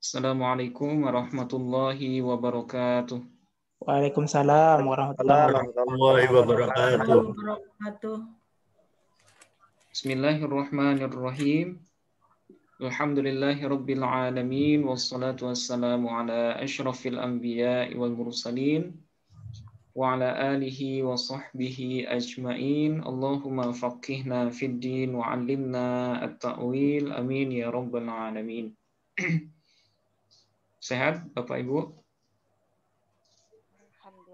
Assalamualaikum warahmatullahi wabarakatuh. Waalaikumsalam warahmatullahi warahmatullahi wabarakatuh. Bismillahirrahmanirrahim. Alhamdulillahi rabbil alamin wassalatu wassalamu ala asyrafil anbiya'i wal mursalin wa ala alihi wa sahbihi ajmain. Allahumma faqihna fid din wa 'allimna at-ta'wil. Amin ya rabbal alamin. Sehat Bapak Ibu?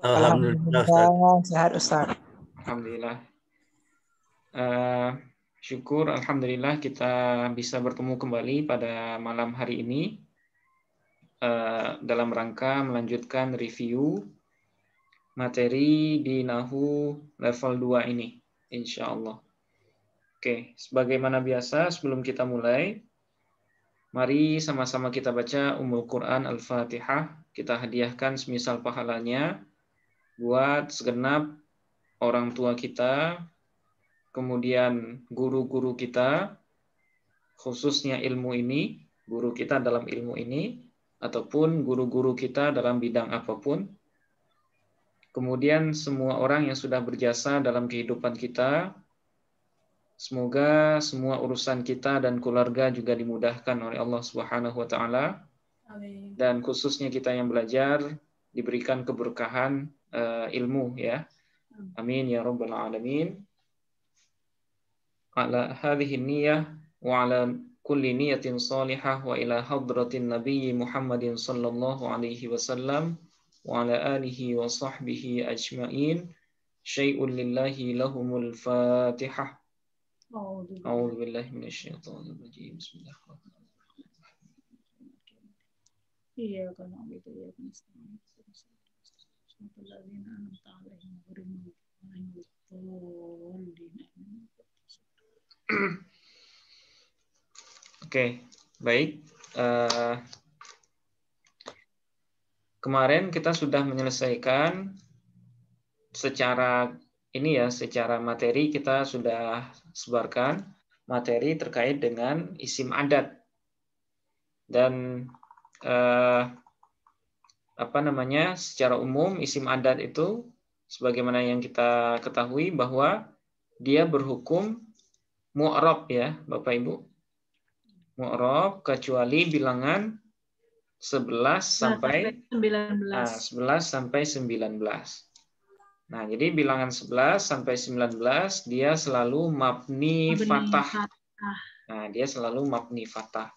Alhamdulillah, Ustaz. Alhamdulillah, sehat Ustaz. Alhamdulillah. Syukur Alhamdulillah kita bisa bertemu kembali pada malam hari ini dalam rangka melanjutkan review materi di Nahu level 2 ini, insya Allah. Oke, sebagaimana biasa sebelum kita mulai, mari sama-sama kita baca Ummul Quran Al-Fatihah. Kita hadiahkan semisal pahalanya buat segenap orang tua kita, kemudian guru-guru kita, khususnya ilmu ini, guru kita dalam ilmu ini, ataupun guru-guru kita dalam bidang apapun. Kemudian semua orang yang sudah berjasa dalam kehidupan kita, semoga semua urusan kita dan keluarga juga dimudahkan oleh Allah Subhanahu wa taala. Amin. Dan khususnya kita yang belajar diberikan keberkahan ilmu ya. Amin ya rabbal alamin. Ala hadhihi niyyah wa ala kulli niyatin salihah wa ila hadratin nabiyyi Muhammadin sallallahu alaihi wasallam wa ala alihi wa sahbihi ajma'in. Syai'un lillahi lahumul fatihah. A'udzu billahi minasyaitonir rajim. Bismillahirrahmanirrahim. Iya kan itu ya kan. Alladzina an'amta 'alaihim ghairil maghdubi 'alaihim. Oke, baik. Kemarin kita sudah menyelesaikan secara materi kita sudah sebarkan materi terkait dengan isim adat dan secara umum isim adat itu sebagaimana yang kita ketahui bahwa dia berhukum mu'rab ya Bapak Ibu. Mu'rab kecuali bilangan 11 sampai 19. 11 sampai 19. Nah, jadi bilangan 11 sampai 19 dia selalu mabni fathah. Nah, dia selalu mabni fathah.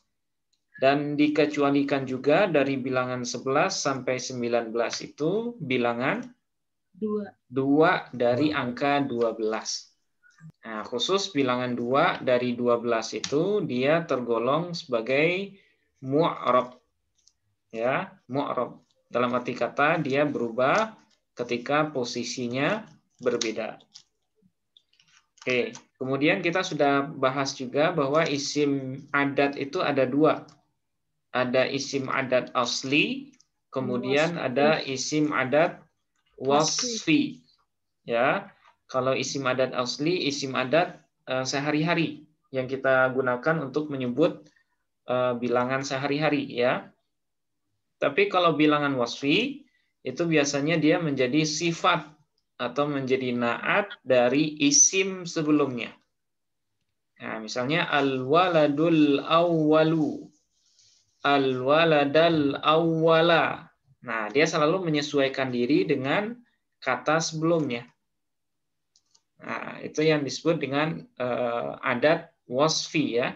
Dan dikecualikan juga dari bilangan 11 sampai 19 itu bilangan 2 dari angka 12. Nah, khusus bilangan 2 dari 12 itu dia tergolong sebagai mu'rab. Ya, mu'rab. Dalam arti kata dia berubah ketika posisinya berbeda. Oke, kemudian kita sudah bahas juga bahwa isim adat itu ada 2. Ada isim adat asli, kemudian ada isim adat wasfi. Ya, kalau isim adat asli, isim adat sehari-hari yang kita gunakan untuk menyebut bilangan sehari-hari ya. Tapi kalau bilangan wasfi itu biasanya dia menjadi sifat atau menjadi naat dari isim sebelumnya. Nah, misalnya al-waladul awwalu, al-waladal awwala. Nah, dia selalu menyesuaikan diri dengan kata sebelumnya. Nah, itu yang disebut dengan adat wasfi ya.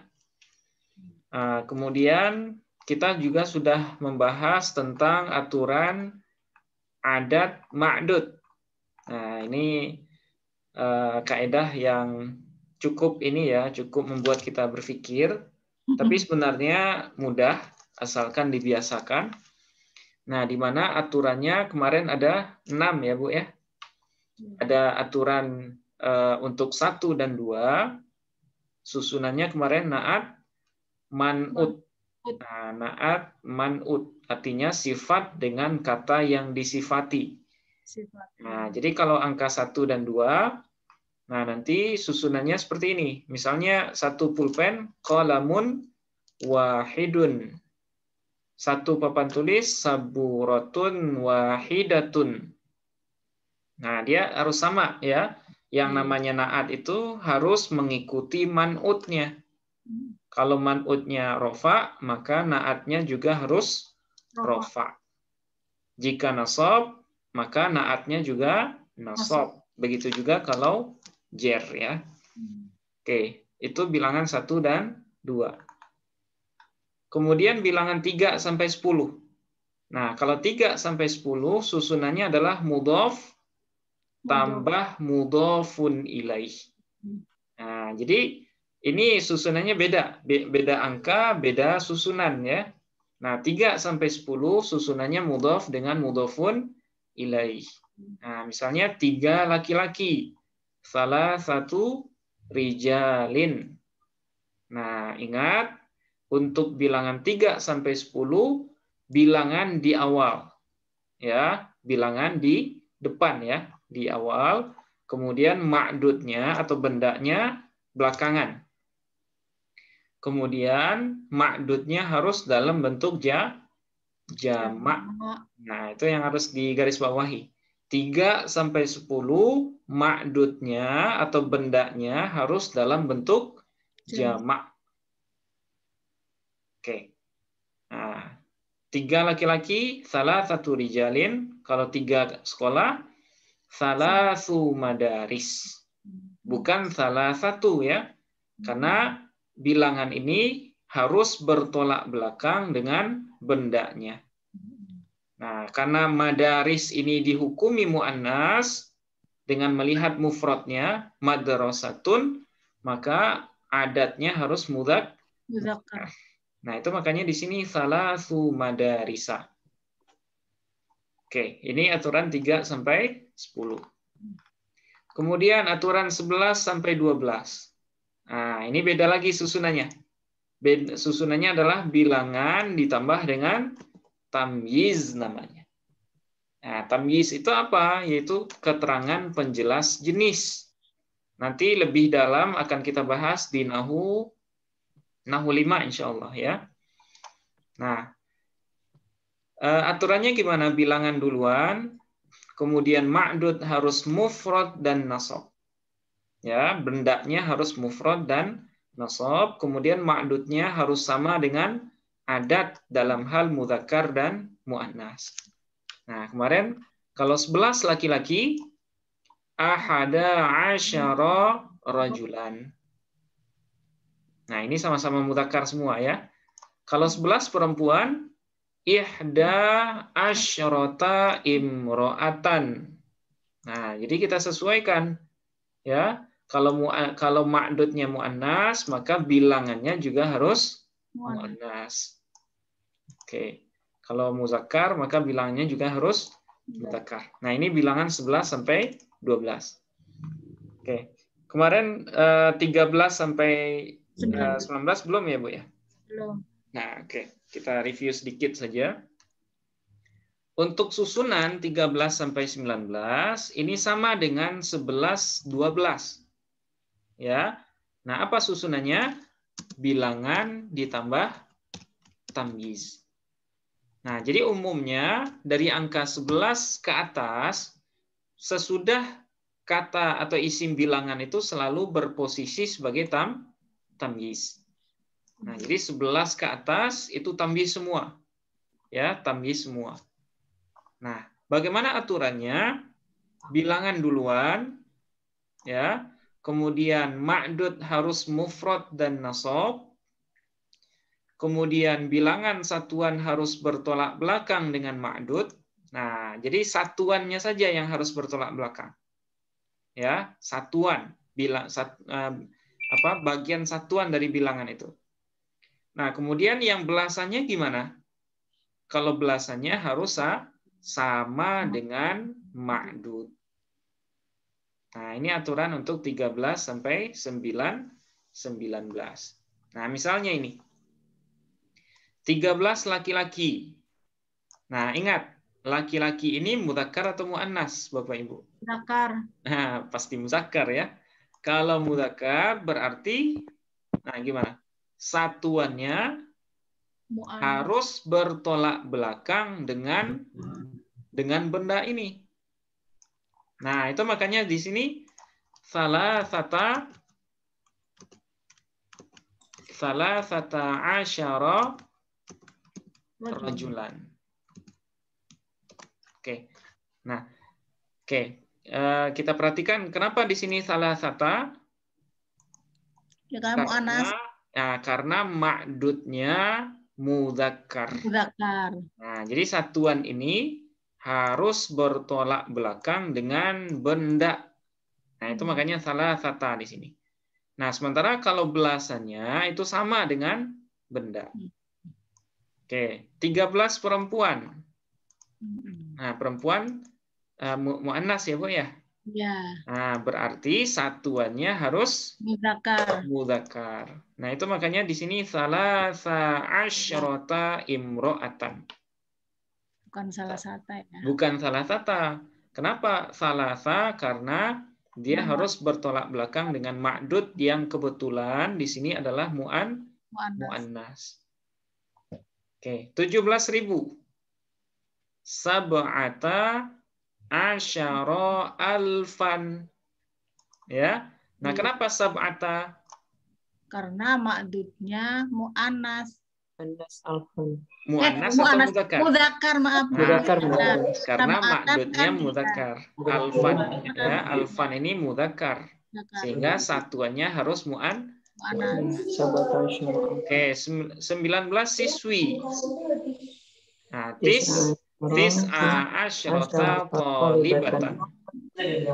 Kemudian kita juga sudah membahas tentang aturan adat ma'dud. Nah, ini kaidah yang cukup membuat kita berpikir, tapi sebenarnya mudah asalkan dibiasakan. Nah, di mana aturannya kemarin ada 6 ya, Bu ya. Ada aturan untuk 1 dan 2. Susunannya kemarin naat, man'ut. Nah, naat, man'ut artinya sifat dengan kata yang disifati. Nah, jadi kalau angka 1 dan 2, nah nanti susunannya seperti ini. Misalnya 1 pulpen, qalamun wahidun. satu papan tulis saburatun wahidatun. Nah, dia harus sama ya. Yang namanya naat itu harus mengikuti man'utnya. Kalau man'utnya rofa, maka naatnya juga harus rofa. Jika nasab, maka naatnya juga nasab. Begitu juga kalau jer ya. Oke, itu bilangan 1 dan 2. Kemudian bilangan 3 sampai 10. Nah, kalau 3 sampai 10 susunannya adalah mudhaf tambah mudhafun ilaih. Nah, jadi ini susunannya beda. Beda angka, beda susunan ya. Nah, 3 sampai 10 susunannya mudhaf dengan mudhafun ilaih. Nah, misalnya 3 laki-laki. Salah satu rijalin. Nah, ingat untuk bilangan 3 sampai 10 bilangan di awal. Ya, bilangan di depan ya, di awal. Kemudian ma'dudnya atau bendanya belakangan. Kemudian ma'dudnya harus dalam bentuk jamak. Nah, itu yang harus digarisbawahi. 3 sampai 10 ma'dudnya atau bendanya harus dalam bentuk jamak. Oke. Nah, 3 laki-laki, salah satu rijalin. Kalau 3 sekolah, salah su madaris. Bukan salah satu ya. Karena bilangan ini harus bertolak belakang dengan bendanya. Nah, karena madaris ini dihukumi mu'annas dengan melihat mufradnya madrasatun, maka adatnya harus mudzakkar. Nah, itu makanya di sini salasu madarisa. Oke, ini aturan 3 sampai 10. Kemudian aturan 11 sampai 12. Nah, ini beda lagi susunannya. Susunannya adalah bilangan ditambah dengan tamyiz namanya. Nah, tamyiz itu apa? Yaitu keterangan penjelas jenis. Nanti lebih dalam akan kita bahas di Nahu 5 insya Allah ya. Nah, aturannya gimana? Bilangan duluan, kemudian ma'dud harus mufrad dan nasab. Ya, bendanya harus mufrad dan nasab, kemudian ma'dudnya harus sama dengan adat dalam hal mudzakkar dan muannas. Nah, kemarin kalau 11 laki-laki, ahada asyara rajulan. Nah, ini sama-sama mudzakkar semua ya. Kalau 11 perempuan, ihda asyrata imro'atan. Nah, jadi kita sesuaikan ya. Kalau ma'dudnya muannas, maka bilangannya juga harus muannas. Oke. Kalau muzakkar, maka bilangannya juga harus muzakkar. Nah, ini bilangan 11 sampai 12. Oke. Kemarin 13 sampai 19 belum ya, Bu ya? Belum. Nah, oke. Kita review sedikit saja. Untuk susunan 13 sampai 19 ini sama dengan 11 12. Ya. Nah, apa susunannya? Bilangan ditambah tamyiz. Nah, jadi umumnya dari angka 11 ke atas sesudah kata atau isim bilangan itu selalu berposisi sebagai tamyiz. Nah, jadi 11 ke atas itu tamyiz semua. Ya, tamyiz semua. Nah, bagaimana aturannya? Bilangan duluan, ya. Kemudian ma'dud harus mufrad dan nasab. Kemudian bilangan satuan harus bertolak belakang dengan ma'dud. Nah, jadi satuannya saja yang harus bertolak belakang. Ya, satuan, bagian satuan dari bilangan itu. Nah, kemudian yang belasannya gimana? Kalau belasannya harus sama dengan ma'dud. Nah, ini aturan untuk 13 sampai 19. Nah, misalnya ini. 13 laki-laki. Nah, ingat, laki-laki ini mudzakkar atau muannas, Bapak Ibu? Mudzakkar. Nah, pasti mudzakkar ya. Kalau mudzakkar berarti, nah gimana? Satuannya Mu'annas. harus bertolak belakang dengan benda ini. Nah, itu makanya di sini salasata asyara rajulan. Oke. Nah, oke. Kita perhatikan kenapa di sini salasata? Ya kan mu'annas. Karena ma'dudnya mudzakkar. Mudzakkar. Nah, jadi satuan ini harus bertolak belakang dengan benda. Nah, itu makanya salasata di sini. Nah, sementara kalau belasannya itu sama dengan benda. Oke, 13 perempuan. Nah, perempuan mu'annas ya, Bu ya? Ya. Nah, berarti satuannya harus mudzakkar. Nah, itu makanya di sini salasa asyrata imro'atan. Bukan salasata ya. Bukan salasata. Kenapa salasa? Karena dia harus bertolak belakang dengan ma'dud yang kebetulan di sini adalah mu'annas. Oke, 17.000. Sab'ata asyara alfan. Ya. Nah, kenapa sab'ata? Karena ma'dudnya mu'annas. Mu'annas atau mudzakkar? Mudzakkar, maaf. Mudzakkar. Karena Sab'atan ma'dudnya kan mudzakkar. Alfan ya, alfan ini mudzakkar. Sehingga satuannya harus mu'annas. Oke, 19 siswi. Nah, tis'a asyrata thalibatan.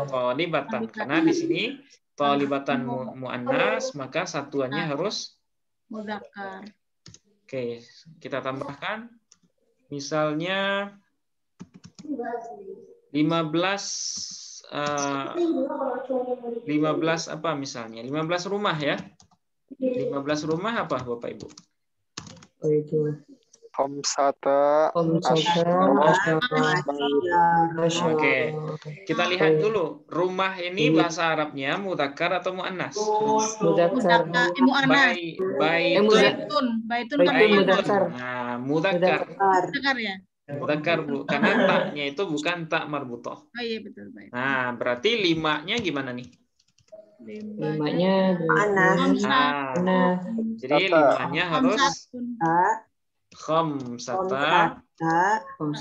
Thalibatan. Karena di sini thalibatan mu'annas, maka satuannya harus mudzakkar. Oke, kita tambahkan. Misalnya 15 apa misalnya? 15 rumah ya. 15 rumah apa Bapak Ibu? Khamsata Oke. Kita lihat dulu. Rumah ini bahasa Arabnya mudzakkar atau muannas? Mudzakkar. Baitun kan mudzakkar. Nah, mudzakkar. Mudzakkar ya. Mudzakkar, Bu. Karena taknya itu bukan tak marbutoh. Oh iya betul, baik. Nah, berarti 5-nya gimana nih? 5-nya jadi 5-nya harus khamsata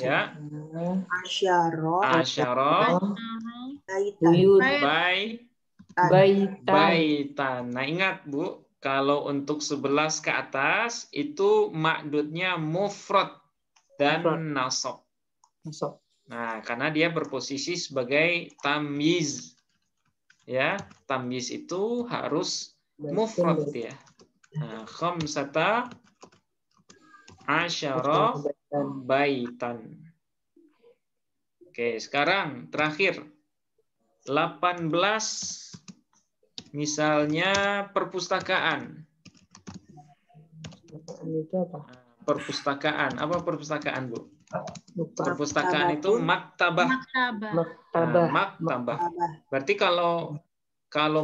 ya asyara baitan. Nah, ingat Bu, kalau untuk 11 ke atas itu ma'dudnya mufrad dan nasab. Nah, karena dia berposisi sebagai tamyiz. Ya, tamyiz itu harus mufrad ya. Nah, khamsata asyara baitan. Oke, sekarang terakhir 18 misalnya perpustakaan. Itu apa? Perpustakaan. Apa perpustakaan, Bu? Perpustakaan itu maktabah. Maktabah. Berarti kalau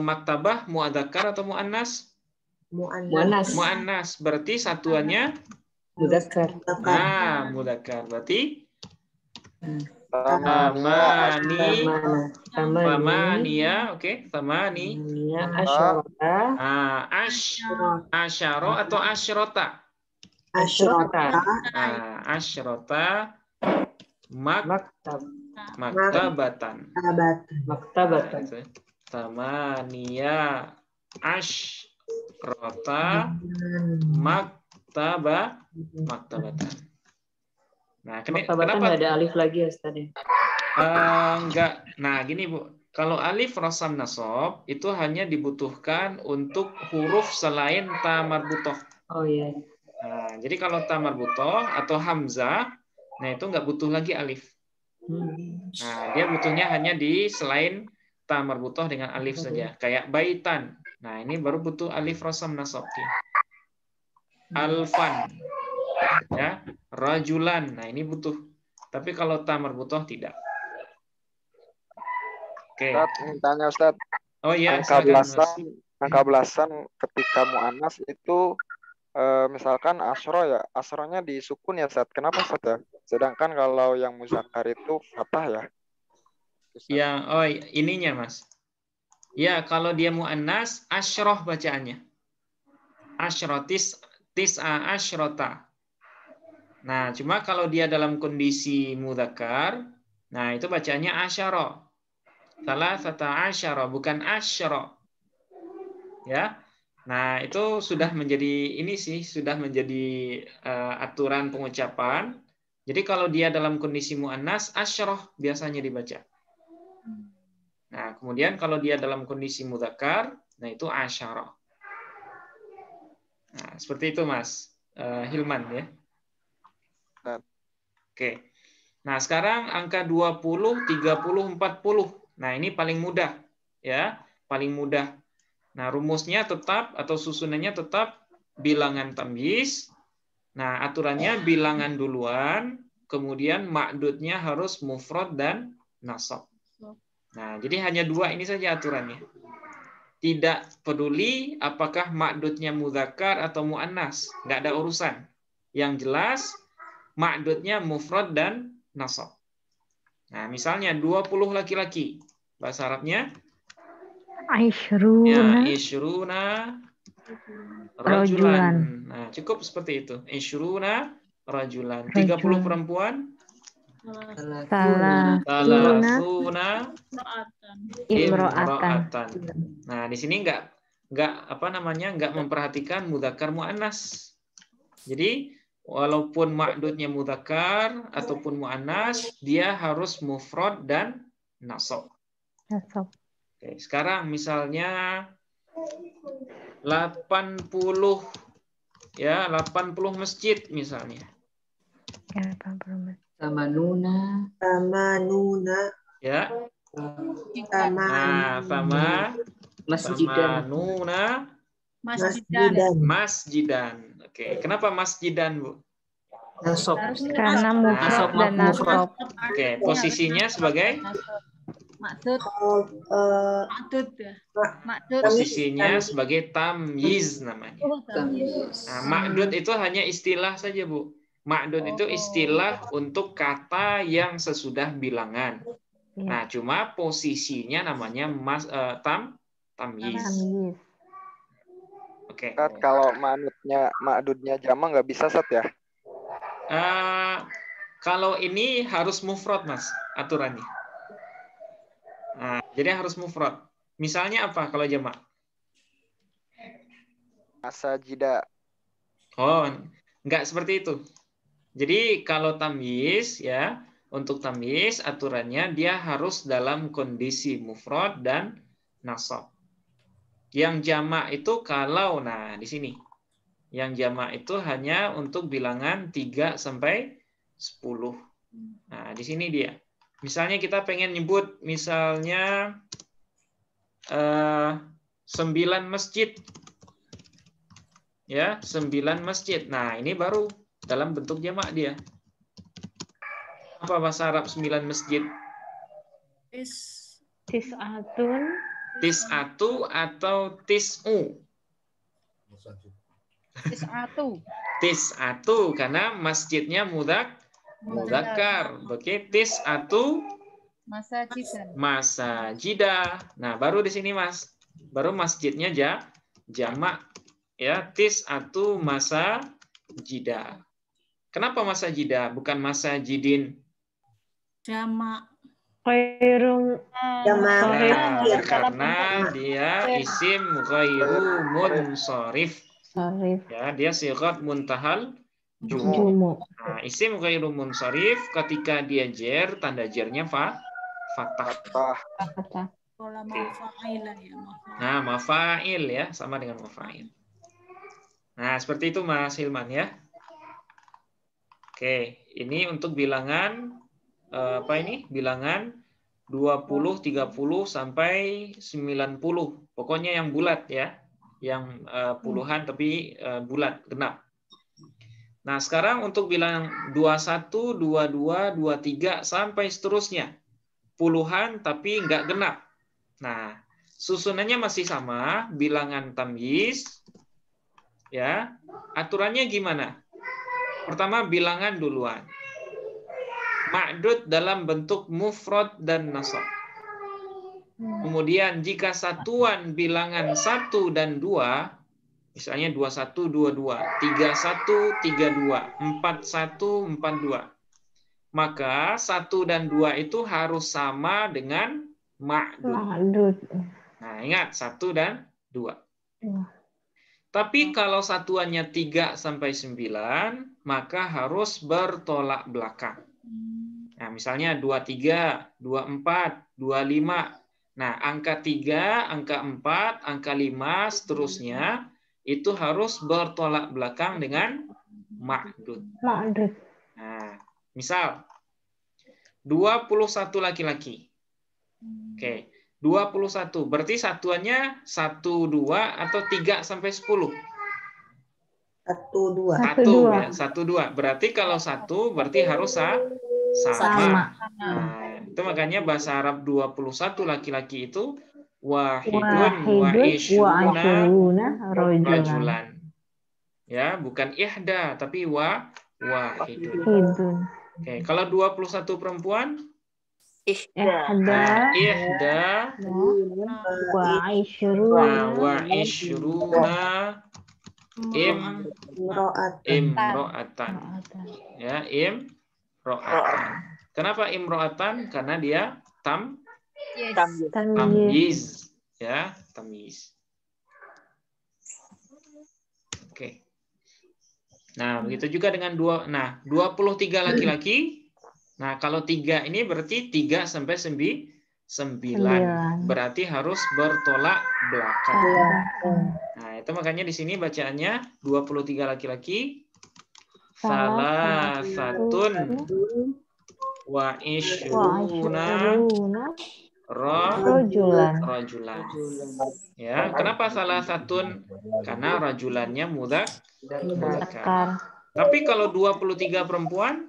maktabah muadzakkar atau muannas? Muannas. Berarti satuannya mudzakkar. Nah, mudzakkar. Berarti tamania, oke, tamani. Asyara atau asyrota? Asyrota maktabatan. Tamania asyrota maktabatan. Nah, kenapa nggak ada alif lagi ya, Ustaz? Enggak. Nah, gini Bu, kalau alif rosam nasab itu hanya dibutuhkan untuk huruf selain ta marbutoh. Oh iya. Nah, jadi kalau ta marbutoh atau hamzah, nah itu nggak butuh lagi alif. Nah, dia butuhnya hanya di selain ta marbutoh dengan alif saja. Kayak baitan. Nah, ini baru butuh alif rosam nasab. Alfan. Ya, rajulan. Nah, ini butuh. Tapi kalau ta marbutoh tidak. Oke. Ustaz, tanya Ustaz. Oh iya, angka belasan ketika muannas itu misalkan asro ya, asronya disukun ya Ustaz. Kenapa Ustaz ya? Sedangkan kalau yang muzakkar itu fathah ya. Ustaz. Ya, oh ininya Mas. Ya, kalau dia muannas, asyroh bacaannya. Asyrotis, tis'a asyrota. Nah, cuma kalau dia dalam kondisi mudzakkar, nah itu bacaannya asyara. Salasata asyara, bukan asyra. Ya. Nah, itu sudah menjadi ini sih, sudah menjadi aturan pengucapan. Jadi kalau dia dalam kondisi muannas, asyroh biasanya dibaca. Nah, kemudian kalau dia dalam kondisi mudzakkar, nah itu asyara. Nah, seperti itu Mas Hilman ya. Oke. Nah, sekarang angka 20, 30, 40. Nah, ini paling mudah ya, paling mudah. Nah, rumusnya tetap atau susunannya tetap bilangan tamyiz. Nah, aturannya bilangan duluan, kemudian ma'dudnya harus mufrad dan nasab. Nah, jadi hanya dua ini saja aturannya. Tidak peduli apakah ma'dudnya mudzakkar atau muannas, nggak ada urusan. Yang jelas ma'dudnya mufrad dan nasab. Nah, misalnya 20 laki-laki. Bahasa Arabnya Aishruna ya, isyruna rajulan. rajulan. Nah, cukup seperti itu. Isyruna rajulan. 30 perempuan. Salah Salasuna imro'atan. imro'atan. Nah, di sini nggak memperhatikan mudzakkar muannas. Jadi walaupun ma'dudnya mudzakkar ataupun muannas, dia harus mufrad dan nasab. Oke, sekarang misalnya 80 ya, 80 masjid misalnya. Tamanuna. Ya. Nah, tamanuna masjidan. Oke, kenapa masjidan, Bu? Nasab. Karena mufrad dan nasab. Oke, posisinya sebagai Maksud posisinya sebagai tamyiz namanya. tamyiz. Nah, ma'dud itu hanya istilah saja, Bu. Ma'dud itu istilah untuk kata yang sesudah bilangan. Nah, cuma posisinya namanya tamyiz. Oke. Ustaz, kalau ma'dudnya jama nggak bisa Ustaz ya? Kalau ini harus mufrad, Mas, aturannya. Nah, jadi harus mufrad. Misalnya apa kalau jamak? Masajida. Oh, enggak seperti itu. Jadi kalau tamyiz ya, untuk tamyiz aturannya dia harus dalam kondisi mufrad dan nasab. Yang jamak itu kalau di sini. Yang jamak itu hanya untuk bilangan 3 sampai 10. Nah, di sini dia. Misalnya kita pengen nyebut misalnya 9 masjid. Ya, 9 masjid. Nah, ini baru dalam bentuk jamak dia. Apa bahasa Arab 9 masjid? Tis'atun. Tis'atu atau tis'u? Tis'atu karena masjidnya mudzakkar. Oke, tis'atu masajidah. Nah, baru di sini Mas. Baru masjidnya jamak ya, tis'atu masajidah. Kenapa masajidah bukan masajidin? Jamak. Karena dia isim ghairu munsharif. Ya, dia sighat muntahal jumu. Nah, isim ghairu munsharif ketika dia jer, tanda jernya fathah. Nah, mafa'il ya, sama dengan mafa'il. Nah, seperti itu Mas Hilman ya. Oke, ini untuk bilangan bilangan 20, 30 sampai 90. Pokoknya yang bulat ya. Yang puluhan tapi bulat, genap. Nah, sekarang untuk bilangan 21, 22, 23 sampai seterusnya. Puluhan tapi enggak genap. Nah, susunannya masih sama, bilangan tamyiz. Ya, aturannya gimana? Pertama bilangan duluan. Ma'dud dalam bentuk mufrad dan nasab. Kemudian jika satuan bilangan 1 dan 2, misalnya 21, 22, 31, 32, 41, 42, maka 1 dan 2 itu harus sama dengan ma'dud. Nah, ingat 1 dan 2. Tapi kalau satuannya 3 sampai 9, maka harus bertolak belakang. Nah, misalnya 23, 24, 25. Nah, angka 3, angka 4, angka 5, seterusnya, itu harus bertolak belakang dengan ma'dud. Nah, misal, 21 laki-laki. Oke. 21. Berarti satuannya 1, 2 atau 3 sampai 10? 1, 2. 1 ya, 1, 2. Berarti kalau 1 berarti harus sama. Nah, itu makanya bahasa Arab 21 laki-laki itu wahidun wa ishruna rajulan. Ya, bukan ihda tapi wahidun. Oke, kalau 21 perempuan ihda wa ishruna imro'atan. Ya, imro'atan. Kenapa imro'atan? Karena dia tamyiz. Ya, tamyiz. Oke. Nah, begitu juga dengan 23 laki-laki. Nah, kalau 3 ini berarti 3 sampai 9. Berarti harus bertolak belakang. Nah, itu makanya di sini bacaannya 23 laki-laki. Salah satun wa ishruna rajulan. Ya, kenapa salah satun? Karena rajulannya mudzakkar. Tapi kalau 23 perempuan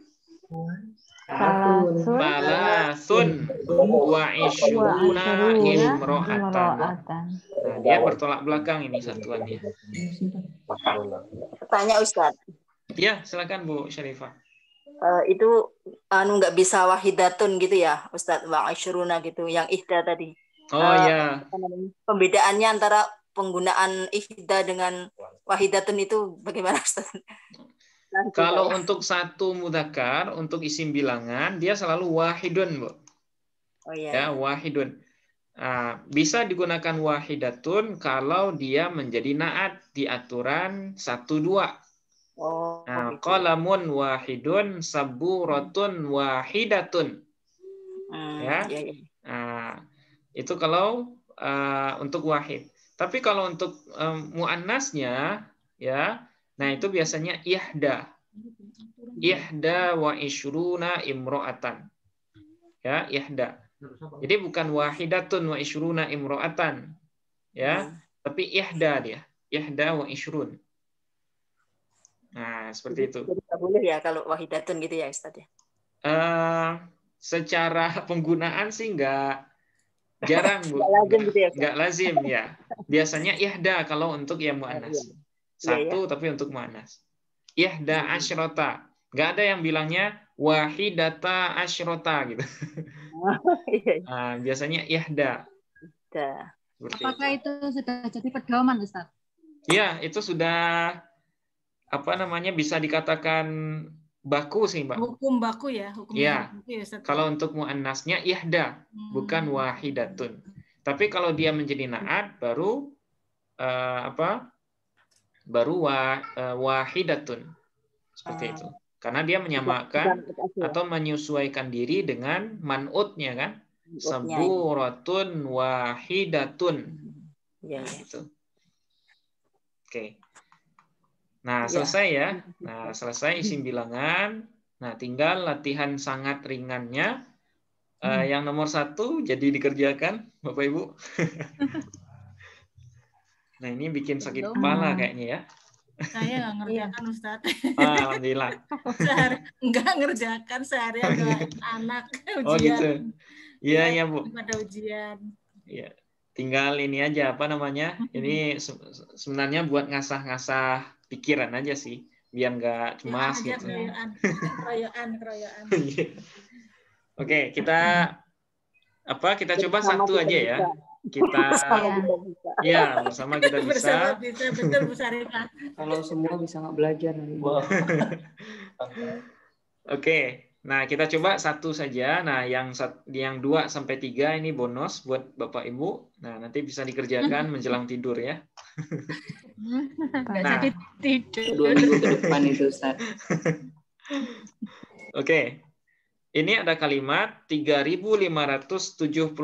Salasun wa ishruna imro'atan. Nah, dia bertolak belakang ini satuannya. Tanya Ustadz. Ya, silakan Bu Syarifah. Itu nggak bisa wahidatun gitu ya, Ustadz, wa ishruna gitu, yang ihda tadi. Oh ya. Pembedaannya antara penggunaan ihda dengan wahidatun itu bagaimana, Ustadz? Kalau untuk satu mudzakkar, untuk isim bilangan, dia selalu wahidun, Bu. Oh iya. Ya, wahidun. Bisa digunakan wahidatun kalau dia menjadi naat di aturan 1-2. Oh, gitu. Qalamun wahidun, saburatun wahidatun. Ya. Itu kalau untuk wahid. Tapi kalau untuk muannasnya, ya, nah itu biasanya ihda wa ishruna imro'atan. Ya, ihda. Jadi bukan wahidatun wa ishruna imro'atan. Ya, tapi ihda dia. Ihda wa ishrun. Nah, seperti itu. Jadi nggak boleh ya kalau wahidatun gitu ya, Ustaz ya? Secara penggunaan sih jarang, Bu. Nggak lazim gitu ya, Ustaz? Nggak lazim ya. Biasanya ihda kalau untuk yang muannas. Satu tapi untuk muannas. Ihda asyrota. Nggak ada yang bilangnya wahidata asyrota gitu. Biasanya ihda. Apakah itu sudah jadi pedoman, Ustaz? Ya, itu sudah bisa dikatakan baku sih, Mbak. Hukum baku ya, hukum ya. Baku ya, Ustaz. Kalau untuk muannasnya ihda, bukan wahidatun. Tapi kalau dia menjadi naat baru wahidatun. Seperti itu. Karena dia menyamakan atau menyesuaikan diri dengan man'utnya kan? Saburatun wahidatun. Ya, gitu. Oke. Nah, selesai ya. Nah, selesai isim bilangan. Nah, tinggal latihan sangat ringannya. Yang nomor 1 jadi dikerjakan, Bapak Ibu. Nah, ini bikin sakit kepala kayaknya ya. Saya nggak ngerjakan, Ustaz. Alhamdulillah. Nggak ngerjakan seharian anak ujian. Oh gitu. Iya, Bu. Pada ujian. Iya. tinggal ini aja apa namanya? Ini sebenarnya buat ngasah-ngasah pikiran aja sih, biar nggak cemas gitu. Keroyokan. Oke, kita coba satu aja ya. Kita ya bersama kita bisa. Betul Bu Sarifah. Kalau semua bisa nggak belajar. Oke. Nah, kita coba satu saja. Nah, yang 2 sampai 3 ini bonus buat Bapak Ibu. Nah, nanti bisa dikerjakan menjelang tidur ya. Nggak jadi tidur. 2 minggu ke depan itu, Ustaz. Oke. Ini ada kalimat 3.578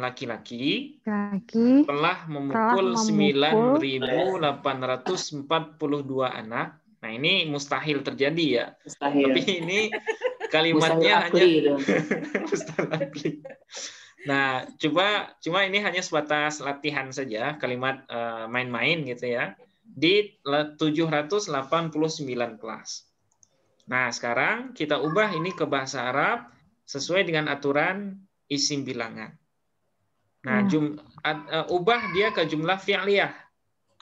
laki-laki telah memukul 9.842 anak. Nah, ini mustahil terjadi ya. Mustahil. Tapi ini kalimatnya hanya mustahil. Nah, cuma ini hanya sebatas latihan saja, kalimat main-main gitu ya. Di 789 kelas. Nah, sekarang kita ubah ini ke bahasa Arab sesuai dengan aturan isim bilangan. Nah, ubah dia ke jumlah fi'liyah.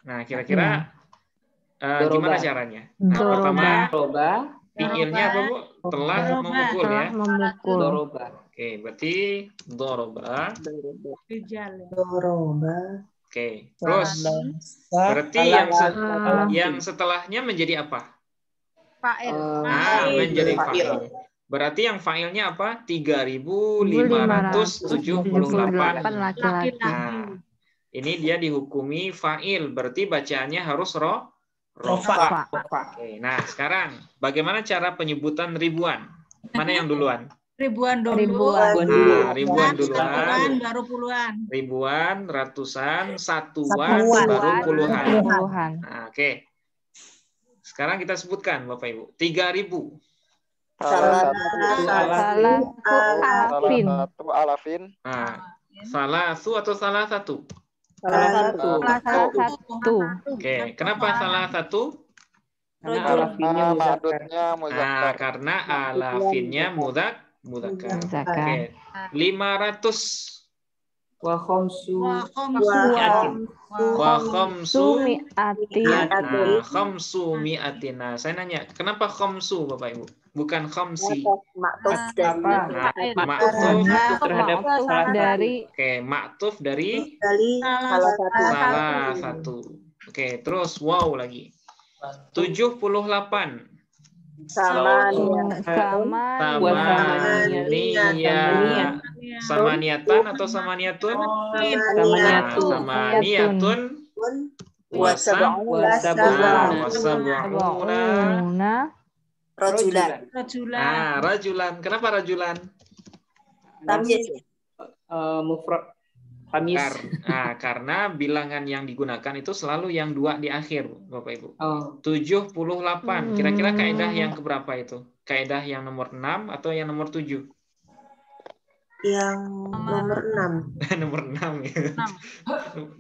Nah, kira-kira gimana caranya? Nah, pertama, fi'ilnya apa, Bu? Telah memukul ya. Doroba. Oke, berarti doroba. Doroba. Oke, terus berarti yang setelahnya menjadi apa? Fa'il. Menjadi fa'il. Berarti yang fa'ilnya apa? 3.578 laki-laki. Nah, ini dia dihukumi fa'il. Berarti bacaannya harus rofa. Oke, nah sekarang bagaimana cara penyebutan ribuan? Mana yang duluan? Ribuan dulu. Nah, ribuan duluan. Baru puluhan. Ribuan, ratusan, satuan. Baru puluhan. Nah, oke. Sekarang kita sebutkan Bapak Ibu. 3.000. Salah satu alafin. Nah, salah satu? Salah satu. Oke, kenapa salah satu? Karena alafinnya ma'dudnya muzakkar. Nah, karena alafinnya muzakkar. Oke. 500. Wa khamsu mi'atin. Nah, saya nanya, kenapa khamsu Bapak Ibu? Bukan khamsi. Maktuf terhadap dari maktuf dari salah satu. Oke, terus wow lagi. 78. Samaniatan atau samaniatun? Samaniyatun wasab'una rajulan. Kenapa rajulan? Mufrad Tamis. Karena bilangan yang digunakan itu selalu yang 2 di akhir, Bapak Ibu. 78. Kira-kira kaidah yang keberapa itu? Kaidah yang nomor 6 atau yang nomor 7? Yang nomor 6. Nomor 6 ya.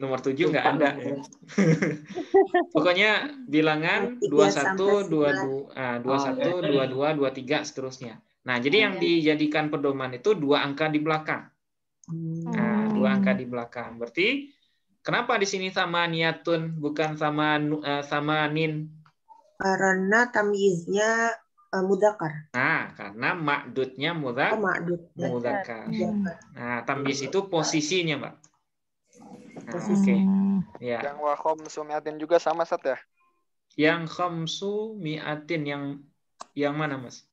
Nomor 7 nggak ada ya. Pokoknya bilangan 21, 22, 23 seterusnya. Nah, jadi yang dijadikan pedoman itu 2 angka di belakang. Nah, 2 angka di belakang. Berarti kenapa di sini sama niatun bukan sama nin? Karena tamyiznya mudzakkar. Nah, karena ma'dudnya mudzakkar. Nah, tamyiz itu posisinya, Mbak. Nah, oke. Ya. Yang wa khamsu mi'atin juga sama, Sat ya? Yang khamsu mi'atin yang mana, Mas?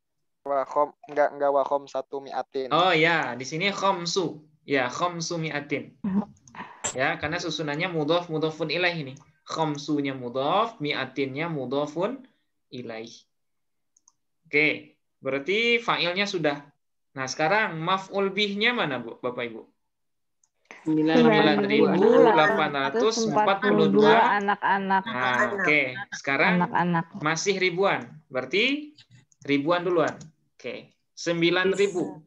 Enggak wa khamsatu mi'atin. Oh ya, di sini khamsu. Ya, khamsu mi'atin. Ya, karena susunannya mudhafun ilaih ini. Khamsunya mudhaf, mi'atinnya mudhafun ilaih. Oke, berarti fa'ilnya sudah. Nah, sekarang maf'ul bihnya mana, Bu, Bapak Ibu? 9.842 anak-anak. Nah, oke. Sekarang masih ribuan. Berarti ribuan duluan. Oke. 9.000.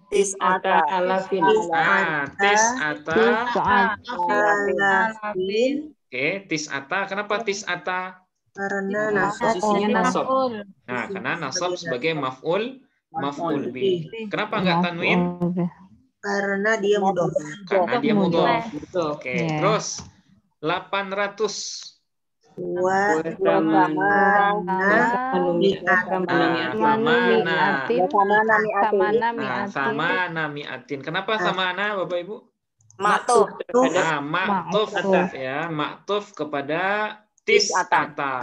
Tis'ata alafin. Oke, tis'ata. Kenapa tis'ata? Karena posisinya nasab. Nah, karena nasab sebagai maf'ul bih. Kenapa enggak tanwin? Karena dia mudhof. Karena dia mudhof. Betul. Oke, Ya. terus 800. Wa Sama Samana mi'atin. Kenapa samana Bapak Ibu? Maktuf. Nah, maktuf ya, maktuf kepada tis'ata.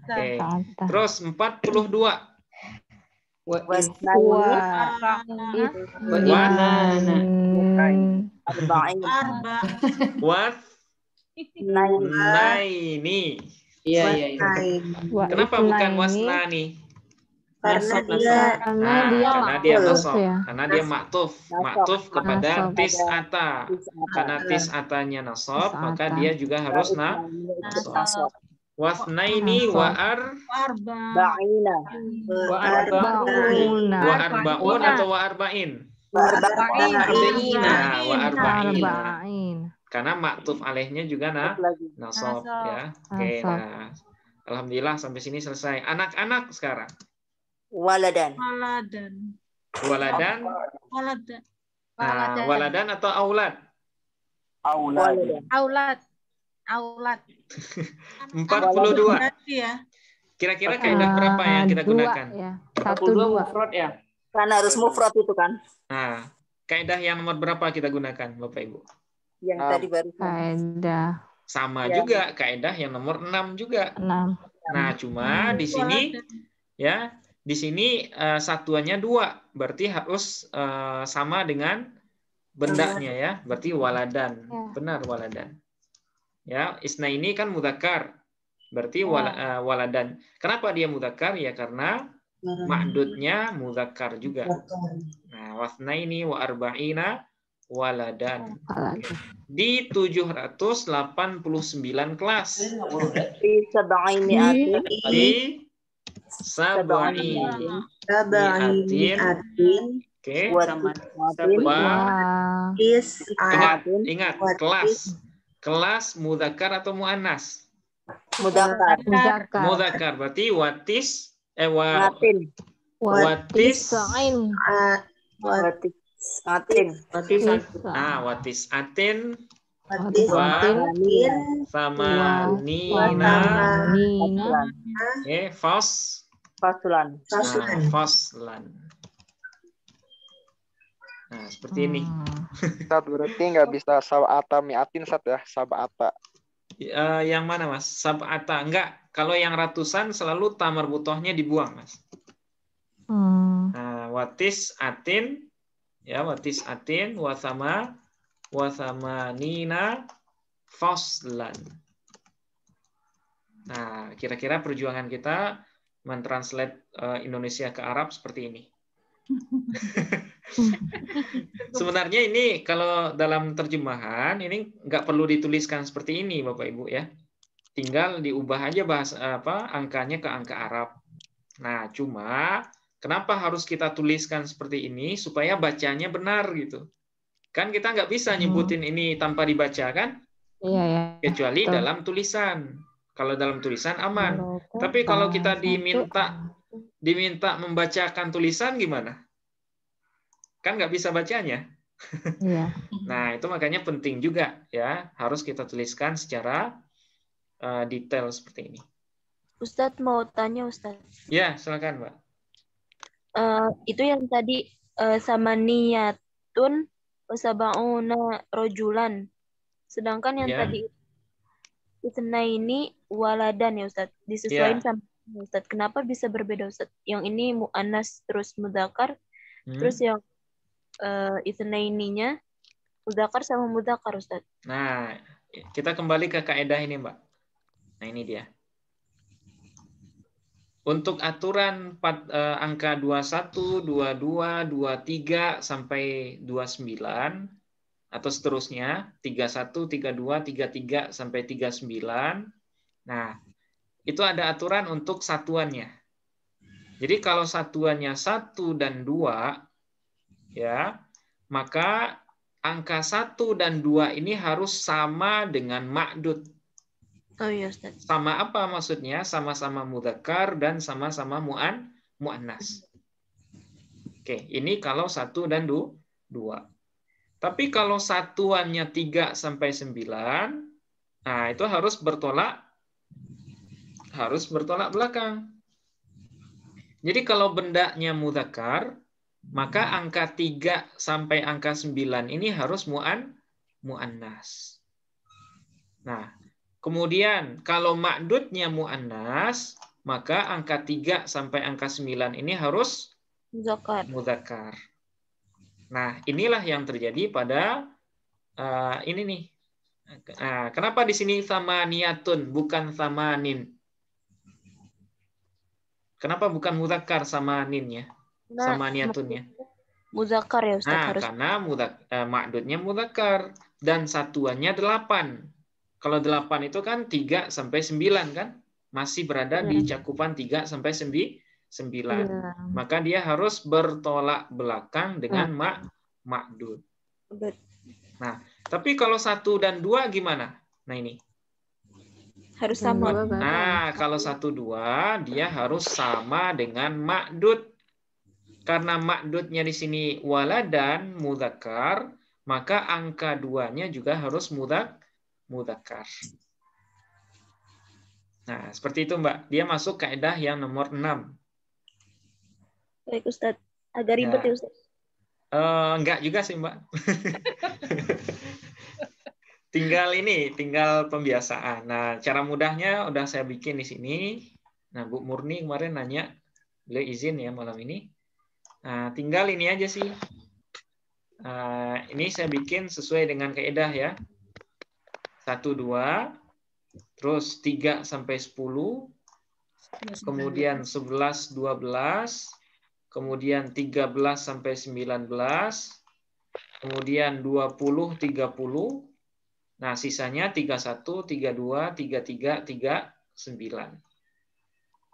Oke. Terus 42. Wasnaini. Iya. Kenapa bukan wasnani? Karena dia Karena dia nasab. ya. Karena dia maktuf kepada tis'ata. Karena tis'atanya nasab, maka dia juga harus nasab. Wasnaini wa arba'un atau wa arba'in? Wa arba'in. Karena maktuf alaihnya juga nasab ya. Oke, nah. Alhamdulillah sampai sini selesai. Anak-anak sekarang. Waladan. Nah, waladan atau aulad? Aulat. 42. Ya. Kira-kira kaidah berapa yang kita gunakan? Ya. 42 mufrad ya. Karena harus mufrad itu kan. Nah, kaidah yang nomor berapa kita gunakan, Bapak Ibu? Yang tadi baru. Kaidah Sama juga kaidah yang nomor 6 juga. 6. Nah, cuma di sini ya, di sini satuannya 2, berarti harus sama dengan bendanya ya, berarti waladan. Benar waladan. Ya, isna ini kan mudzakkar. Berarti waladan. Kenapa dia mudzakkar? Ya karena ma'dudnya mudzakkar juga. Nah, wasnaini wa arba'ina waladan. Di 789 kelas. Di sab'ini'atin. Di sab'ini'atin. Oke. Ingat kelas mudzakkar atau muannas? Mudzakkar. Berarti watis atin sama nina faslan. Nah, seperti ini. Ustaz, berarti nggak bisa sab'ata mi'atin, Ustaz ya? Sab'ata. Yang mana, Mas? Sab'ata. Enggak. Kalau yang ratusan selalu ta marbutohnya dibuang, Mas. Nah, watis atin wasama nina faslan. Nah, kira-kira perjuangan kita mentranslate Indonesia ke Arab seperti ini. Sebenarnya ini kalau dalam terjemahan ini nggak perlu dituliskan seperti ini, Bapak Ibu ya. Tinggal diubah aja angkanya ke angka Arab. Nah, cuma kenapa harus kita tuliskan seperti ini supaya bacanya benar gitu. Kan kita nggak bisa nyebutin ini tanpa dibaca kan? Iya. Kecuali dalam tulisan. Kalau dalam tulisan aman. Tapi kalau kita diminta membacakan tulisan gimana? Kan nggak bisa bacanya. Iya. Nah, itu makanya penting juga ya, harus kita tuliskan secara detail seperti ini. Ustadz mau tanya, Ustadz. Ya, silakan, Mbak. Itu yang tadi sama niyatun sab'una rojulan. Sedangkan yang tadi isna ini waladan ya Ustadz. Disesuaikan sama Ustadz. Kenapa bisa berbeda Ustadz? Yang ini mu'annas terus mudzakkar, terus yang isna ininya mudzakkar sama mudzakkar Ustadz. Nah, kita kembali ke kaidah ini, Mbak. Nah, ini dia. Untuk aturan angka 21, 22, 23 sampai 29 atau seterusnya, 31, 32, 33 sampai 39. Nah, itu ada aturan untuk satuannya. Jadi kalau satuannya 1 dan 2 ya, maka angka 1 dan 2 ini harus sama dengan ma'dud. Oh iya, Ustaz. Sama apa maksudnya? Sama-sama mudzakkar dan sama-sama mu'annas. Oke, ini kalau 1 dan 2. Tapi kalau satuannya 3 sampai 9, nah itu harus bertolak belakang. Jadi kalau bendanya mudzakkar, maka angka 3 sampai angka 9 ini harus muannas. Nah, kemudian kalau ma'dudnya muannas, maka angka 3 sampai angka 9 ini harus mudzakkar. Nah, inilah yang terjadi pada ini nih. Nah, kenapa di sini samaniyatun bukan samanin? Kenapa bukan mudzakkar samaninnya? Samaniyatunnya. Mudzakkar ya Ustaz, Nah, harus. karena ma'dudnya mudzakkar dan satuannya 8. Kalau 8 itu kan 3 sampai 9 kan? Masih berada di cakupan 3 sampai 9. Maka dia harus bertolak belakang dengan ma'dud. Nah, tapi kalau 1 dan 2 gimana? Nah, ini. Harus sama. Nah, kalau 1, 2 dia harus sama dengan ma'dud. Karena ma'dudnya di sini waladan mudzakkar, maka angka 2-nya juga harus mudzakkar. Nah, seperti itu, Mbak. Dia masuk kaidah yang nomor 6. Baik Ustaz. Agak ribet ya Ustaz. Enggak juga sih, Mbak. tinggal pembiasaan. Nah, cara mudahnya udah saya bikin di sini. Nah, Bu Murni kemarin nanya, beliau izin ya malam ini. Nah, tinggal ini aja sih. Ini saya bikin sesuai dengan kaidah ya. 1, 2, terus 3 sampai 10, kemudian 11, 12, kemudian 13 sampai 19, kemudian 20, 30. Nah, sisanya 31, 32, 33, 39.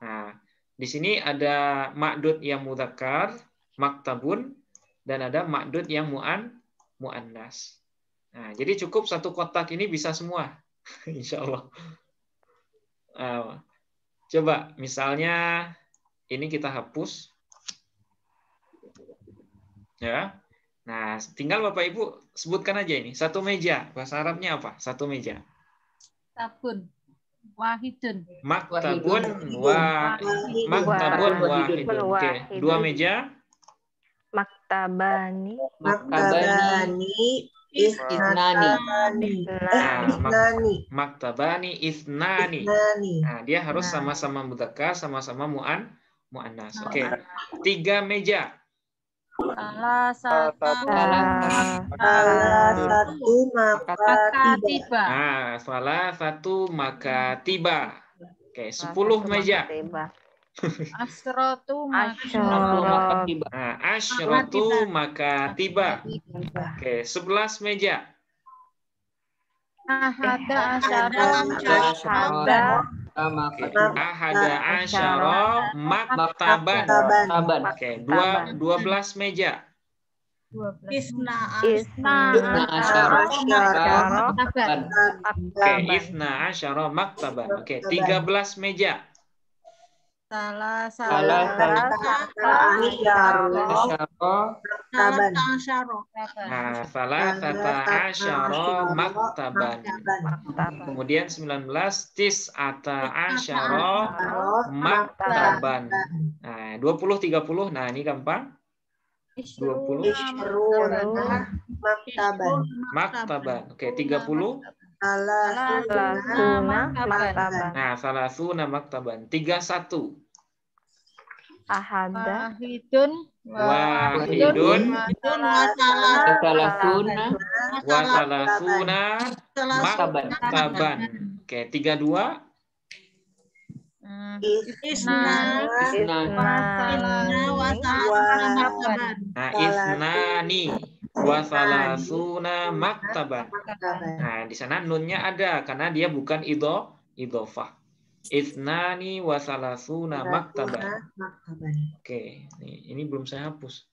Nah, di sini ada ma'dud yang mudzakkar, maktabun, dan ada ma'dud yang muannas. Nah, jadi cukup satu kotak ini bisa semua. Insya Allah. Coba, misalnya ini kita hapus. Ya. Nah, tinggal Bapak Ibu sebutkan aja ini. Satu meja. Bahasa Arabnya apa? Satu meja. Tabun. Wahidun. Maktabun wahidun. Oke. 2 meja. Maktabani. Maktabani isnani. Nah, dia harus sama-sama mudzakkar, sama-sama muannas. Oke. 3 meja. Salah satu makatiba. Nah, salah satu makatiba. Oke, 10 meja. Asyratu makatiba. Nah, asyratu makatiba. Oke, 11 meja. Ahada asyara maktaban. Oke, 12 meja. Isna asyara maktaban. Oke, 13 meja. Salah asyara maktaban. Kemudian 19 tis'ata asyara maktaban. Nah, 20 30. Nah, ini gampang. 20 maktaban. Oke, 30. Nah, salasuna maktaban. 31. Wahidun wasalasuna maktaban. Oke, 32. Nah, isnani wasalasuna maktaban. Nah, di sana nunnya ada karena dia bukan idhofah. Isnani wasalasuna maktaban. Oke, ini belum saya hapus.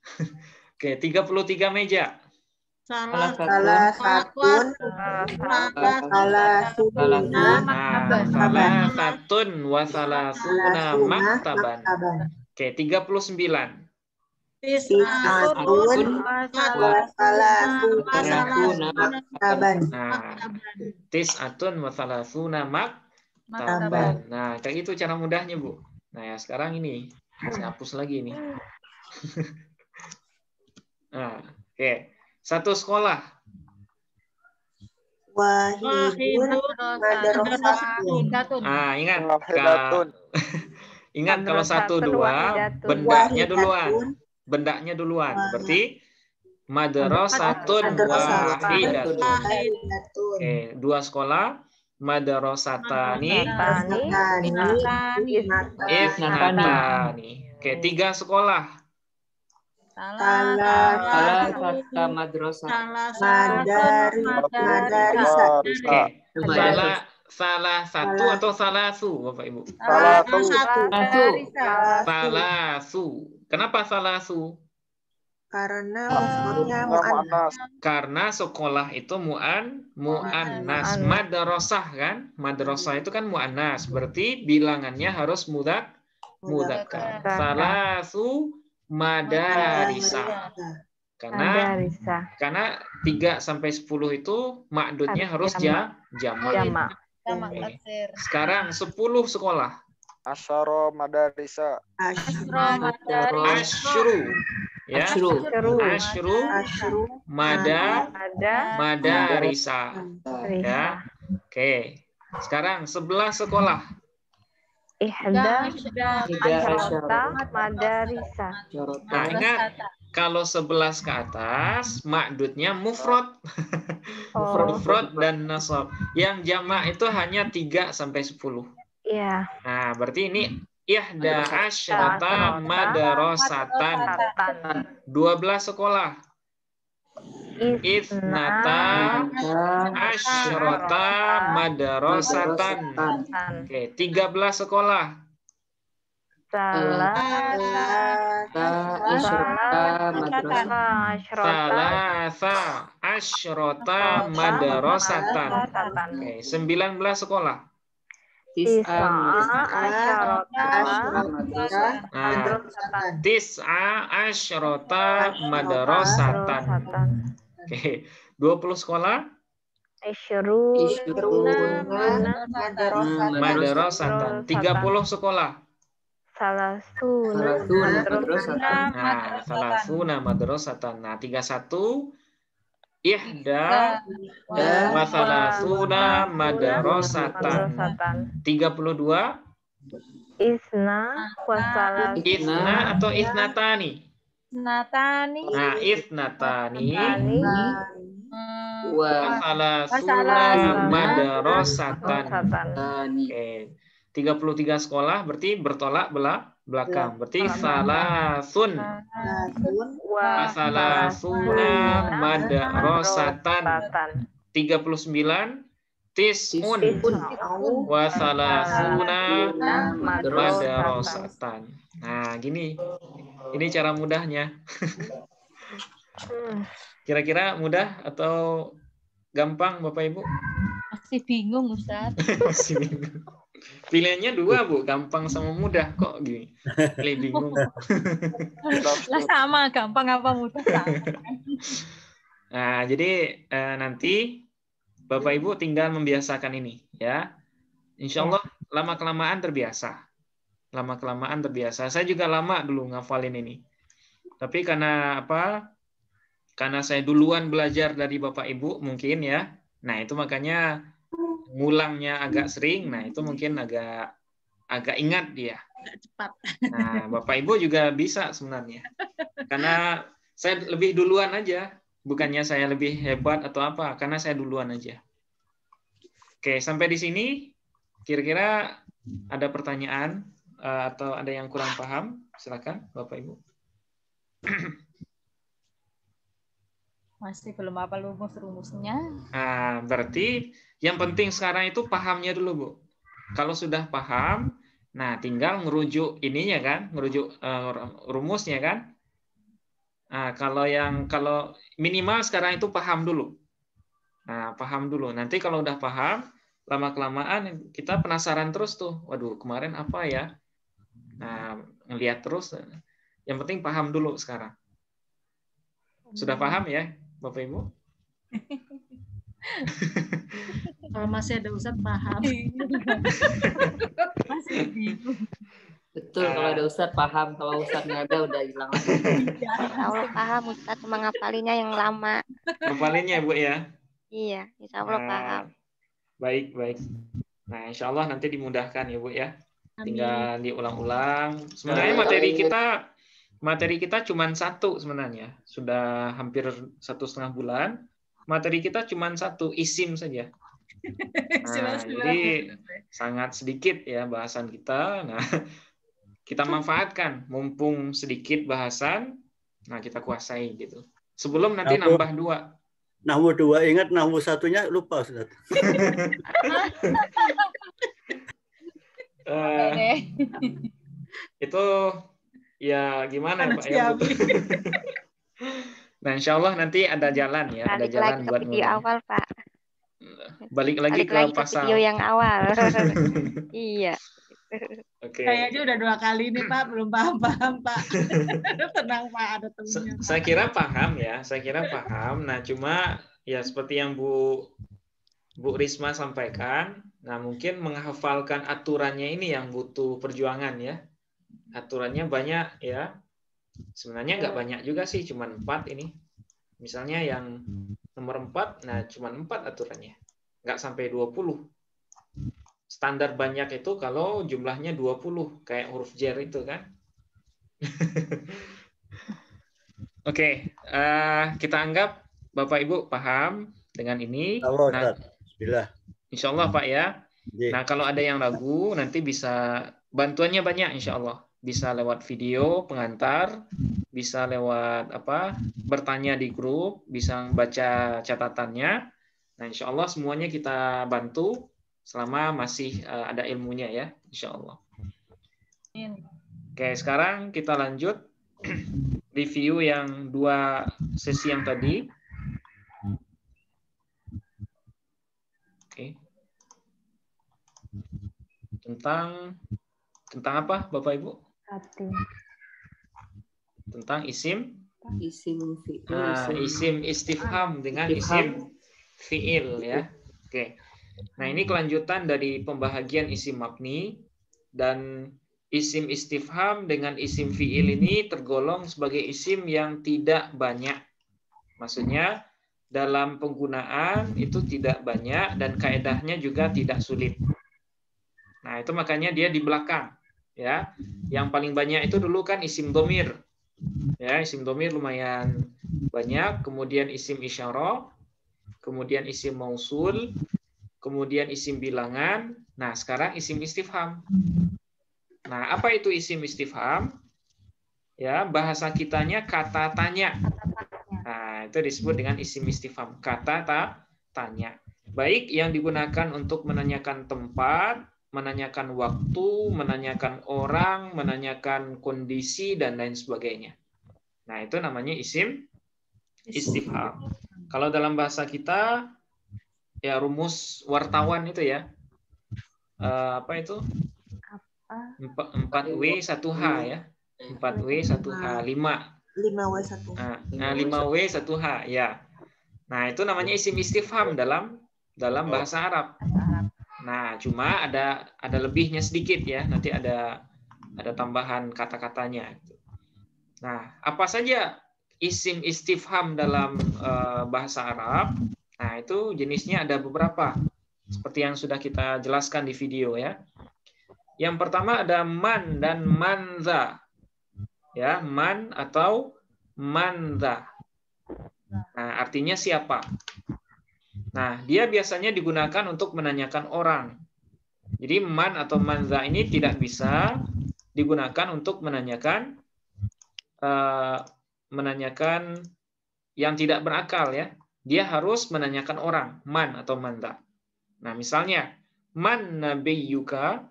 Oke, 33 meja. Salah satun wasalasuna maktaban. Oke, 39. Tis'atun Salasuna maktaban. Nah, tis'atun wa salasuna maktaban. Nah, kayak itu cara mudahnya, Bu. Nah, ya sekarang ini saya hapus lagi ini. Nah, oke. Satu sekolah. Wahidun madrasatun. Ah, ingat. Wahidatun. Ingat kalau satu Madrasatun dua wahidatun. bendanya duluan. Wahidatun. Bendanya duluan. Berarti madrasatun wahidatun. Wahidatun. Oke, dua sekolah. Madrasatani ithnatani. Oke, tiga sekolah. Salasata madrasah. Madarisa. Oke. Salah satu atau salasu, Bapak Ibu? Salasu. Kenapa salasu? Karena mufradnya mu'annas. Karena sekolah itu mu'annas. Madrasah kan? Madrasah itu kan mu'annas. Berarti bilangannya harus mudzakkar. Salasu madarisa. Karena 3 sampai 10 itu ma'dudnya harus jamak. Oke. Sekarang 10 sekolah. Asyara madarisa. Asyru. Ya. Asyru madarisa. Ya. Oke. Sekarang 11 sekolah. Ihda asyarata madarisa. Nah, ingat kalau 11 ke atas ma'dudnya mufrad. Mufrad dan nasab. Yang jamak itu hanya 3 sampai 10. Iya. Nah, berarti ini ihda asyarata madrasatan. 12 sekolah. Ithnata asyarata madrasatan. Oke, 13 sekolah. Salasa asyrota madrasatan. Oke, 19 sekolah. Tis'a asyrota madrasatan. Oke, 20 sekolah. Madrasatan. 30 sekolah. Salasuna madrasatan. Nah, 31 ihda wa salasuna madrasatan. 32 Isna atau ithnatani? Nah, ithnatani wa salasuna madrasatan. Oke. 33 sekolah berarti bertolak belakang. Berarti salasun wa salasuna madrasatan. 39 tis'un wa salasuna madrasatan. Nah, gini. Ini cara mudahnya. Kira-kira mudah atau gampang, Bapak Ibu? Masih bingung, Ustaz. Masih bingung. Pilihannya 2, Bu, gampang sama mudah kok gini. Pilih bingung. Lah sama, gampang apa mudah sama. Nah, jadi nanti Bapak Ibu tinggal membiasakan ini ya. Insya Allah lama-kelamaan terbiasa. Lama-kelamaan terbiasa. Saya juga lama dulu ngafalin ini. Tapi karena apa? Karena saya duluan belajar dari Bapak Ibu mungkin ya. Nah, itu makanya ngulangnya agak sering, nah itu mungkin agak ingat dia. Cepat. Nah, Bapak Ibu juga bisa sebenarnya. Karena saya lebih duluan aja, bukannya saya lebih hebat atau apa, karena saya duluan aja. Oke, sampai di sini kira-kira ada pertanyaan atau ada yang kurang paham? Silakan Bapak Ibu. Masih belum apa rumus-rumusnya. Nah, berarti yang penting sekarang itu pahamnya dulu, Bu. Kalau sudah paham, nah tinggal ngerujuk ininya kan, ngerujuk rumusnya kan. Nah, kalau minimal sekarang itu paham dulu. Nah, paham dulu. Nanti kalau udah paham, lama-kelamaan kita penasaran terus tuh. Waduh, kemarin apa ya? Nah, ngelihat terus. Yang penting paham dulu sekarang. Sudah paham ya, Bapak Ibu? Kalau masih ada Ustadz paham. Masih bingung. Betul, kalau ada Ustadz paham. Kalau Ustadz nggak ada, udah hilang. Insya Allah paham Ustadz, cuma ngapalinya yang lama. Ngapalinnya Bu ya? Iya, insya Allah paham. Baik, baik. Nah, insya Allah nanti dimudahkan ya Bu ya. Tinggal diulang-ulang. Sebenarnya materi kita cuma satu sebenarnya. Sudah hampir 1,5 bulan. Materi kita cuma satu, isim saja. Nah, jadi sangat sedikit ya bahasan kita. Nah, kita manfaatkan mumpung sedikit bahasan. Nah, kita kuasai gitu. Sebelum nanti nambah 2. Nahwu 2 ingat, nahwu 1-nya lupa Ustaz. Itu ya gimana Pak ya? Nah, insya Allah nanti ada jalan ya, ada jalan buat video awal Pak. Balik lagi ke pasal video yang awal. Iya. Oke. Kayaknya udah 2 kali nih Pak, belum paham Pak. Tenang Pak, ada temennya. Saya kira paham ya, saya kira paham. Nah, cuma ya seperti yang Bu Risma sampaikan, nah mungkin menghafalkan aturannya ini yang butuh perjuangan ya. Aturannya banyak ya. Sebenarnya nggak banyak juga sih, cuma 4 ini. Misalnya yang nomor 4, nah cuma 4 aturannya. Nggak sampai 20. Standar banyak itu kalau jumlahnya 20, kayak huruf jar itu kan. Oke, kita anggap Bapak Ibu paham dengan ini. Nah, insya Allah Pak ya. Nah, kalau ada yang ragu, nanti bisa bantuannya banyak insya Allah. Bisa lewat video pengantar, bisa lewat bertanya di grup, bisa baca catatannya. Nah, insya Allah semuanya kita bantu selama masih ada ilmunya ya, insya Allah. Oke, sekarang kita lanjut review yang 2 sesi yang tadi. Oke. Tentang apa Bapak Ibu? Tentang isim istifham dengan isim fiil ya. Oke. Nah, ini kelanjutan dari pembahagian isim mabni, dan isim istifham dengan isim fiil ini tergolong sebagai isim yang tidak banyak. Maksudnya dalam penggunaan itu tidak banyak dan kaedahnya juga tidak sulit. Nah, itu makanya dia di belakang. Ya, yang paling banyak itu dulu kan isim domir. Ya, isim domir lumayan banyak. Kemudian isim isyarah, kemudian isim mausul, kemudian isim bilangan. Nah, sekarang isim istifham. Nah, apa itu isim istifham? Ya, bahasa kitanya kata tanya. Nah, itu disebut dengan isim istifham, kata tanya. Baik yang digunakan untuk menanyakan tempat, menanyakan waktu, menanyakan orang, menanyakan kondisi, dan lain sebagainya. Nah, itu namanya isim istifham. Kalau dalam bahasa kita, ya rumus wartawan itu ya. Apa itu? 4W 1H ya. 4W 1H, 5W1. Nah, 5W 1H, ya. Nah, itu namanya isim istifham dalam bahasa Arab. Nah, cuma ada lebihnya sedikit ya. Nanti ada tambahan kata-katanya. Nah, apa saja isim istifham dalam bahasa Arab? Nah, itu jenisnya ada beberapa. Seperti yang sudah kita jelaskan di video ya. Yang pertama ada man dan manza. Ya, man atau manza. Nah, artinya siapa? Nah, dia biasanya digunakan untuk menanyakan orang. Jadi man atau manza ini tidak bisa digunakan untuk menanyakan yang tidak berakal ya. Dia harus menanyakan orang, man atau manza. Nah, misalnya man nabiyyuka,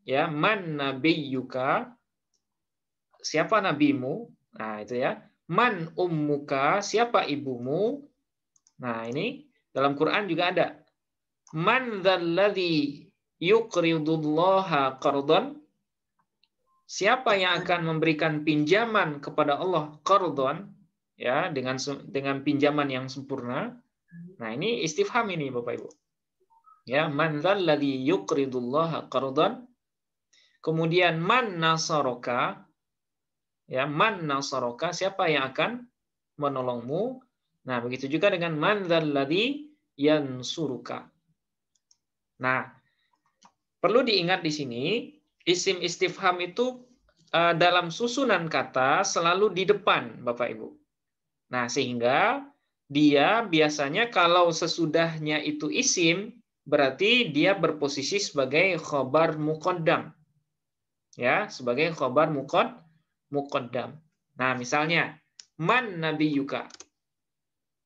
ya, man nabiyyuka, siapa nabimu? Nah, itu ya. Man ummuka, siapa ibumu? Nah, ini dalam Quran juga ada. Man dzalladzi yuqridullaha qardan siapa yang akan memberikan pinjaman kepada Allah qardon, ya, dengan pinjaman yang sempurna. Nah, ini istifham ini Bapak Ibu. Ya, man dzalladzi yuqridullaha qardon. Kemudian man nasaraka, ya, man nasaraka, siapa yang akan menolongmu. Nah, begitu juga dengan man dzalladzi yansuruka. Nah, perlu diingat di sini, isim istifham itu dalam susunan kata selalu di depan, Bapak Ibu. Nah, sehingga dia biasanya kalau sesudahnya itu isim, berarti dia berposisi sebagai khobar muqaddam. Ya, sebagai khobar muqaddam. Nah, misalnya, man nabiyuka.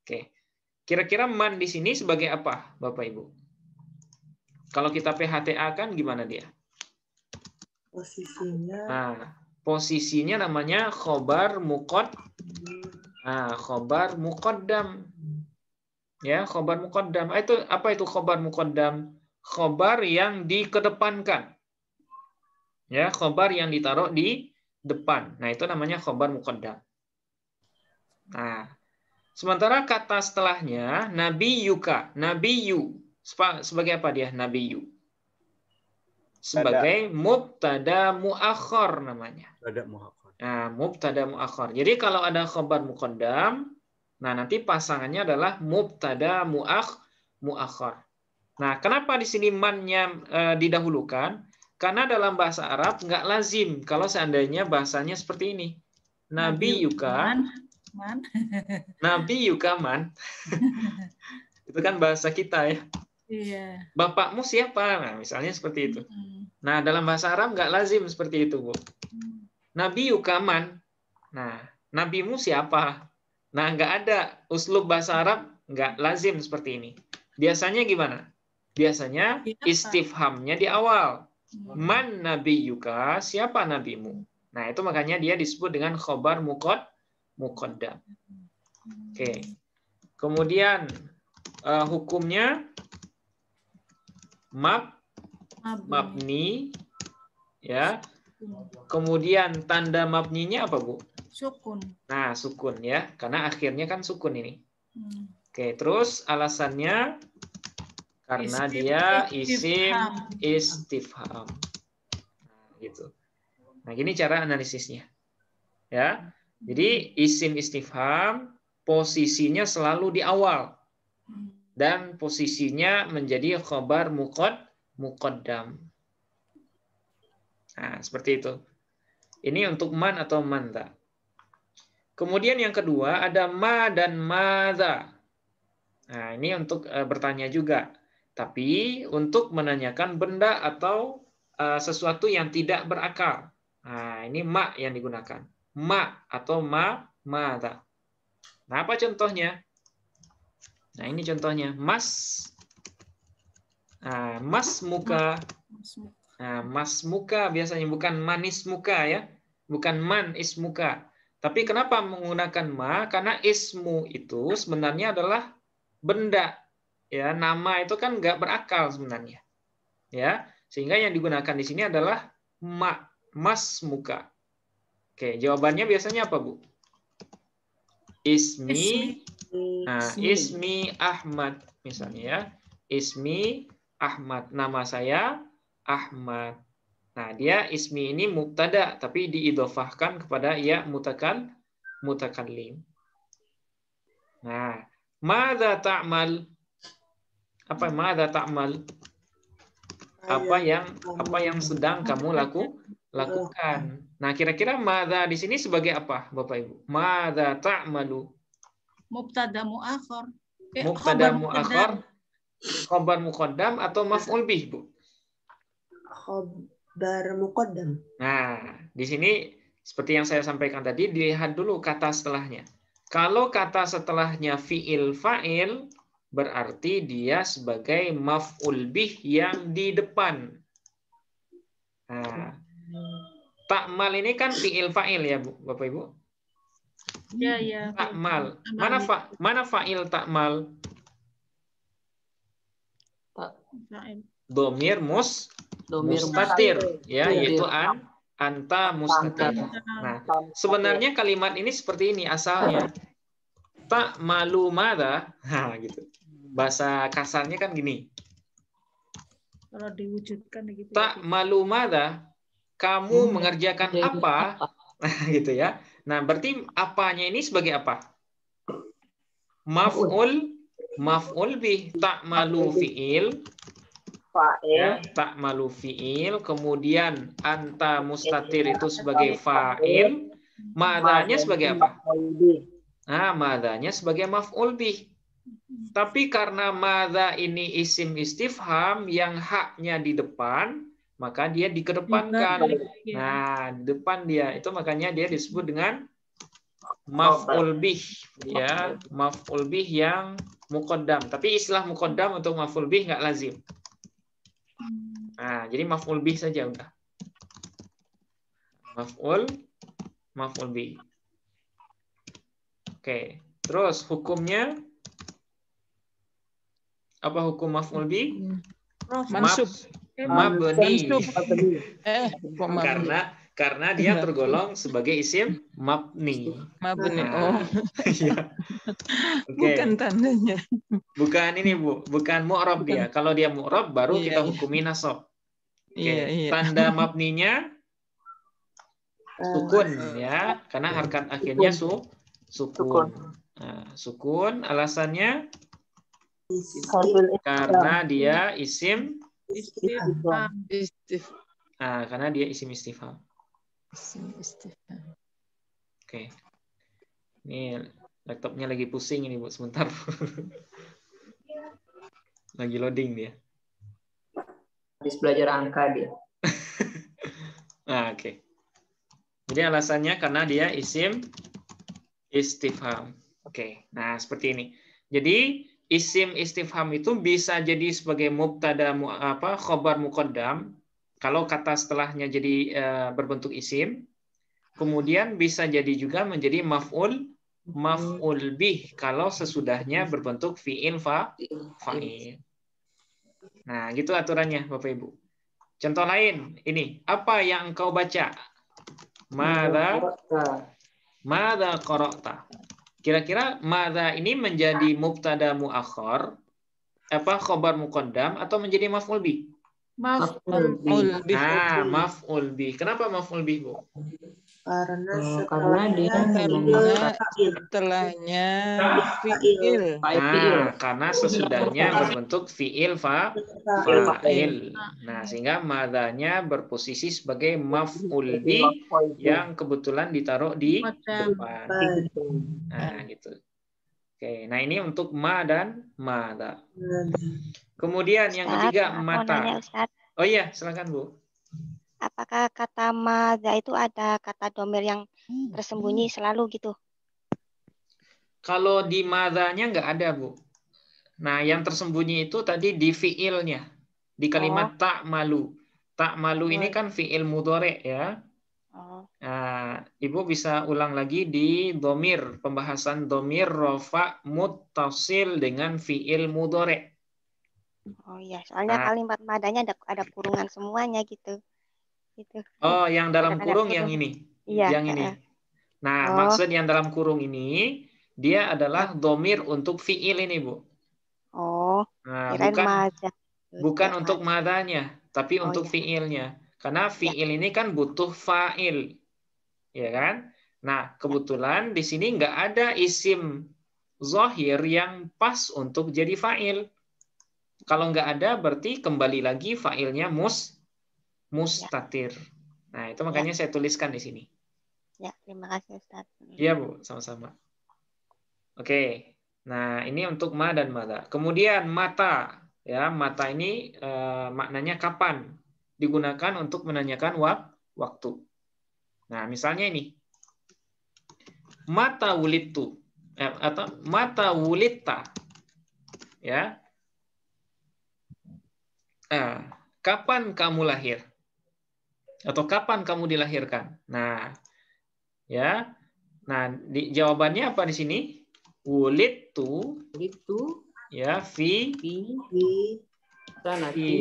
Oke. Kira-kira man di sini sebagai apa, Bapak Ibu? Kalau kita PHTA kan gimana dia? Posisinya. Nah, posisinya namanya khobar muqaddam. Nah, khobar muqaddam. Ya, khobar muqaddam. Apa itu khobar muqaddam? Khobar yang dikedepankan. Ya, khobar yang ditaruh di depan. Nah, itu namanya khobar muqaddam. Nah, sementara kata setelahnya nabiyuka, nabiyu. Sebagai apa dia nabiyu? Sebagai mubtada muakhar namanya. Nah, mubtada muakhar. Jadi kalau ada khabar muqaddam, nah nanti pasangannya adalah mubtada muakhar. Nah, kenapa di sini man-nya didahulukan? Karena dalam bahasa Arab nggak lazim kalau seandainya bahasanya seperti ini. Nabi yuka, Nabi yuka man. Itu kan bahasa kita ya. Iya. Bapakmu siapa? Nah, misalnya seperti itu. Nah, dalam bahasa Arab nggak lazim seperti itu, Bu. Nabi yukaman. Nah, nabimu siapa? Nah, nggak ada uslub bahasa Arab, nggak lazim seperti ini. Biasanya gimana? Biasanya istifhamnya di awal. Man nabiyuka, siapa nabimu? Nah, itu makanya dia disebut dengan khobar muqaddam. Oke. Kemudian hukumnya mabni, ya. Kemudian tanda mabninya apa, Bu? Sukun. Nah, sukun ya, karena akhirnya kan sukun ini. Oke, terus alasannya karena dia isim istifham. Nah, gitu. Nah, gini cara analisisnya. Ya. Jadi isim istifham posisinya selalu di awal. Dan posisinya menjadi khobar muqaddam. Nah, seperti itu. Ini untuk man atau manta. Kemudian yang kedua ada ma dan madza. Nah, ini untuk bertanya juga. Tapi untuk menanyakan benda atau sesuatu yang tidak berakal. Nah, ini ma yang digunakan. Ma atau madza. Nah, apa contohnya? Nah, ini contohnya. Mas. Nah, mas muka. Nah, mas muka biasanya bukan manis muka ya. Bukan man ismuka. Tapi kenapa menggunakan ma? Karena ismu itu sebenarnya adalah benda. Ya, nama itu kan nggak berakal sebenarnya. Ya, sehingga yang digunakan di sini adalah ma, mas muka. Oke, jawabannya biasanya apa, Bu? Ismi. Nah, ismi Ahmad misalnya ya. Ismi Ahmad, nama saya Ahmad. Nah, dia ismi ini mubtada tapi diidhofahkan kepada ya mutakallim. Nah, madza ta'mal? Apa madza ta'mal? Apa yang sedang kamu lakukan? Nah, kira-kira madza di sini sebagai apa, Bapak Ibu? Madza ta'malu? Mubtada muakhar. Mubtada muakhar, khobar muqaddam atau maf'ul bih, Bu? Khobar muqaddam. Nah, di sini seperti yang saya sampaikan tadi, dilihat dulu kata setelahnya. Kalau kata setelahnya fi'il fa'il, berarti dia sebagai maf'ul bih yang di depan. Nah, ta'mal ini kan fi'il fa'il ya, Bu, Bapak Ibu? Ya, ya. Ta'mal. Mana fa'il ta'mal? Domir mustatir, ya, yaitu anta mustatir. Nah, sebenarnya kalimat ini seperti ini asalnya. Ta'malu madza? Nah, gitu. Bahasa kasarnya kan gini. Kalau diwujudkan gitu. Ta'malu madza? Kamu mengerjakan apa? Nah, gitu ya. Nah, berarti apanya ini sebagai apa? Maf'ul bih. Ta'malu fi'il. Ya, ta'malu fi'il. Kemudian anta mustatir itu sebagai fa'il. Madzanya sebagai apa? Nah, madzanya sebagai maf'ul bih. Tapi karena madza ini isim istifham yang haknya di depan, maka dia dikedepankan. Nah, di depan dia itu makanya dia disebut dengan maf'ul bih, ya, maf'ul bih yang muqaddam. Tapi istilah muqaddam untuk maf'ul bih nggak lazim. Nah, jadi maf'ul bih saja udah. Maf'ul bih. Oke, terus hukumnya apa hukum maf'ul bih? Mansub. Mabni. Karena dia tergolong sebagai isim mabni. Mabni. Oh. Iya. Okay. Bukan tandanya. Bukan ini, Bu. Bukan mu'rab dia. Kalau dia mu'rab baru kita hukumi nasab. Oke. Tanda mabninya sukun ya, karena harkat akhirnya sukun. Nah, sukun alasannya karena dia isim istifham. Nah, karena dia isim istifham. Oke. Ini laptopnya lagi pusing ini, Bu, sebentar. Lagi loading dia. Habis belajar angka dia. Nah, oke. Jadi alasannya karena dia isim istifham. Oke. Nah, seperti ini. Jadi isim istifham itu bisa jadi sebagai mubtada khobar muqaddam kalau kata setelahnya jadi berbentuk isim. Kemudian bisa jadi juga menjadi maf'ul bih kalau sesudahnya berbentuk fi'il fa'il. Nah, gitu aturannya Bapak Ibu. Contoh lain, ini apa yang engkau baca? Madza qara'ta? Kira-kira madza ini menjadi mubtada muakhar, apa khobar muqaddam atau menjadi maf'ul bih? Maf'ul bih. Nah, maf'ul bih. Kenapa maf'ul bih, Bu? Karena dia setelahnya fi'il. Nah, karena sesudahnya berbentuk fi'il fa'il. Nah, sehingga madzanya berposisi sebagai maf'ul bih yang kebetulan ditaruh di depan. Nah, gitu. Oke, nah ini untuk ma dan madza. Kemudian yang ketiga mata. Oh iya, silakan Bu. Apakah kata madza itu ada kata domir yang tersembunyi selalu gitu? Kalau di madzanya nggak ada, Bu. Nah, yang tersembunyi itu tadi di fiilnya. Di kalimat ta'malu. Ta'malu ini kan fiil mudhari ya. Nah, Ibu bisa ulang lagi di domir. Pembahasan domir rofa muttasil dengan fiil mudhari. Oh iya, soalnya kalimat madanya ada kurungan semuanya gitu. Gitu. Oh, yang dalam kurung yang ini. Iya. Yang ini. Nah, maksud yang dalam kurung ini, dia adalah domir untuk fiil ini, Bu. Oh, nah, madza. Bukan untuk madanya, tapi untuk fiilnya. Karena fiil ini kan butuh fa'il. Ya kan? Nah, kebetulan di sini nggak ada isim zahir yang pas untuk jadi fa'il. Kalau nggak ada, berarti kembali lagi fa'ilnya mustatir. Nah, itu makanya saya tuliskan di sini. Ya, terima kasih Ustaz. Iya, Bu, sama-sama. Oke. Nah, ini untuk ma dan madza. Kemudian mata, ya, mata ini maknanya kapan? Digunakan untuk menanyakan waktu. Nah, misalnya ini. Mata wulidtu atau mata wulitta. Ya. Kapan kamu lahir? Atau kapan kamu dilahirkan? Nah, ya. Nah, jawabannya apa di sini? Wulidtu ya fi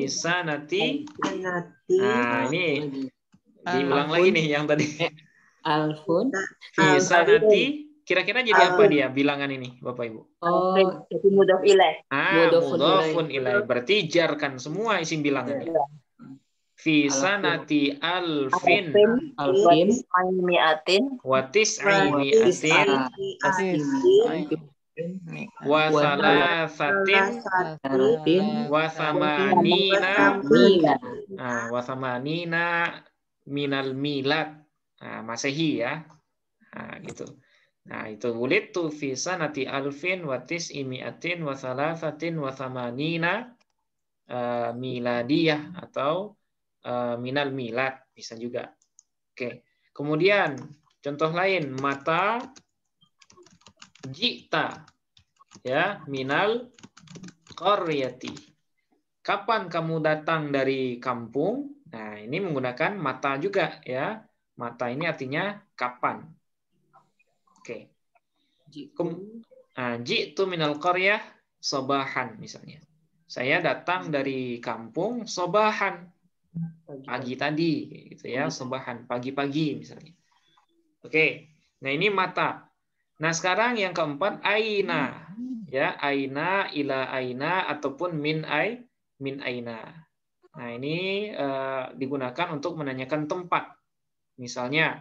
sanati. Nah, ini Diulang lagi nih yang tadi. Alfun. Fi sanati. Kira-kira jadi apa dia bilangan ini, Bapak Ibu? Oh, jadi mudhof ilaih. Mudhofun ilaih. Berarti jarkan semua isim bilangannya. Fi sanati alfin wa tis'i mi'atin wa thalathatin wa thamanina minal milad. Masehi ya. Nah, gitu. Nah, itu wulidtu fi sanati alfin wa tis'i mi'atin wa thalathatin wa thamanina miladiyah atau minal milad bisa juga. Oke. Kemudian contoh lain mata jita ya minal qaryati. Kapan kamu datang dari kampung? Nah, ini menggunakan mata juga ya. Mata ini artinya kapan. Oke. Jitu minal qaryah sobahan misalnya. Saya datang dari kampung sobahan. Pagi tadi gitu ya, sobahan pagi-pagi misalnya. Oke. Nah, ini mata. Nah, sekarang yang keempat aina. Ya, aina, ila aina ataupun min aina. Nah, ini digunakan untuk menanyakan tempat. Misalnya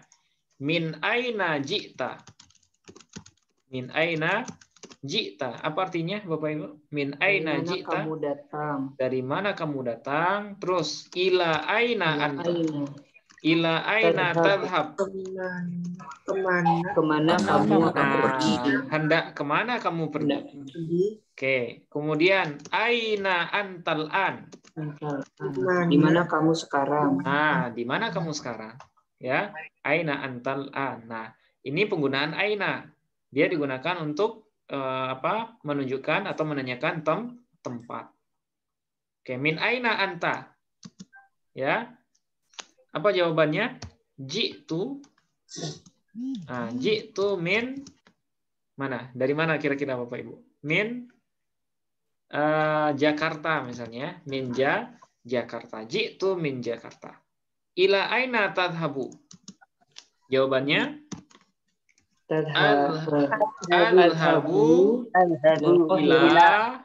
min aina ji'ta. Min aina ji'ta. Apa artinya Bapak Ibu? Min aina ji'ta. Kamu datang. Dari mana kamu datang? Terus ila aina anta. Ila aina tadhhab. Kemana kamu akan pergi? Hendak kemana kamu pergi? Oke. Kemudian aina antal an. Di mana kamu sekarang? Nah, di mana kamu sekarang? Ya, aina antal an. Nah, ini penggunaan aina. Dia digunakan untuk menunjukkan atau menanyakan tempat. Oke, min aina anta. Ya. Apa jawabannya? Jitu. Nah, jitu min mana? Dari mana kira-kira Bapak Ibu? Min Jakarta misalnya. Min Jakarta. Jitu min Jakarta. Ila aina tadhabu? Jawabannya Al-habu ila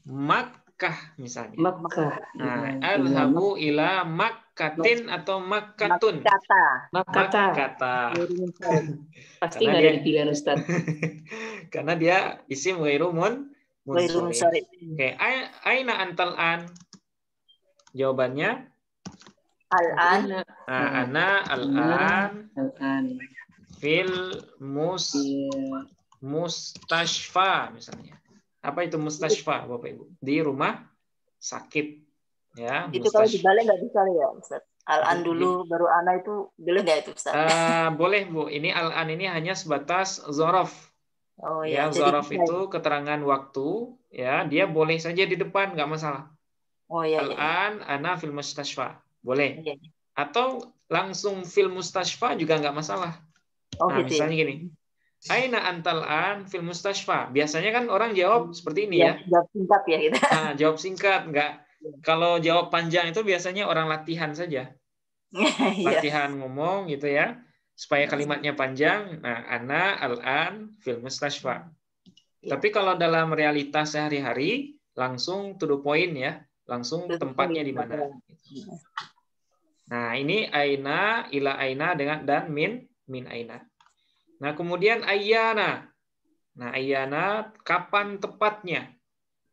Makkah misalnya. Makkah. Nah, al-habu ila Makkatin atau Makkatun. Makkata. Pasti nggak ada di pilihan Ustaz. Karena dia isim ghairu munsharif. Oke, aina antal an? Jawabannya Al-an. Ana al-an fil mustashfa misalnya. Apa itu mustashfa Bapak Ibu? Di rumah sakit ya. Itu kalau dibalik nggak bisa ya Ustaz. Al-an dulu baru ana itu boleh nggak itu Ustaz? Boleh Bu. Ini al-an ini hanya sebatas zorof. Oh ya. Zorof itu keterangan waktu ya. Dia boleh saja di depan nggak masalah. Oh iya. Al-an ana fil mustashfa. Boleh. Iya. Atau langsung fil mustashfa juga nggak masalah. Oh, nah, gitu misalnya gini. Aina antal an fil mustashfa. Biasanya kan orang jawab seperti ini ya. Jawab singkat ya gitu. Nah, jawab singkat enggak. Kalau jawab panjang itu biasanya orang latihan saja. Latihan ngomong gitu ya. Supaya kalimatnya panjang. Nah, ana al-an fil mustashfa. Tapi kalau dalam realitas sehari-hari langsung to the point ya. Langsung tempatnya di mana. Nah, ini aina, ila aina dan min aina. Nah, kemudian ayyana. Nah, ayyana kapan tepatnya?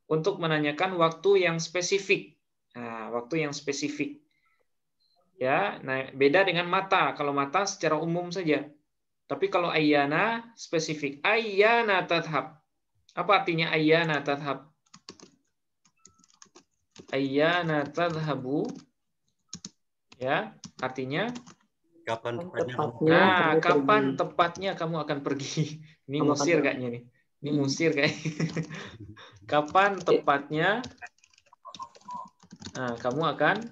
Untuk menanyakan waktu yang spesifik. Nah, waktu yang spesifik. Ya, nah beda dengan mata. Kalau mata secara umum saja. Tapi kalau ayyana spesifik. Ayyana tadhhab. Apa artinya ayyana tadhhab? Ayyana tadhhabu. Ya, artinya kapan tepatnya? Nah, kapan tepatnya kamu akan pergi? Ini Mesir kayaknya nih. Ini Mesir kayaknya. Kapan tepatnya kamu akan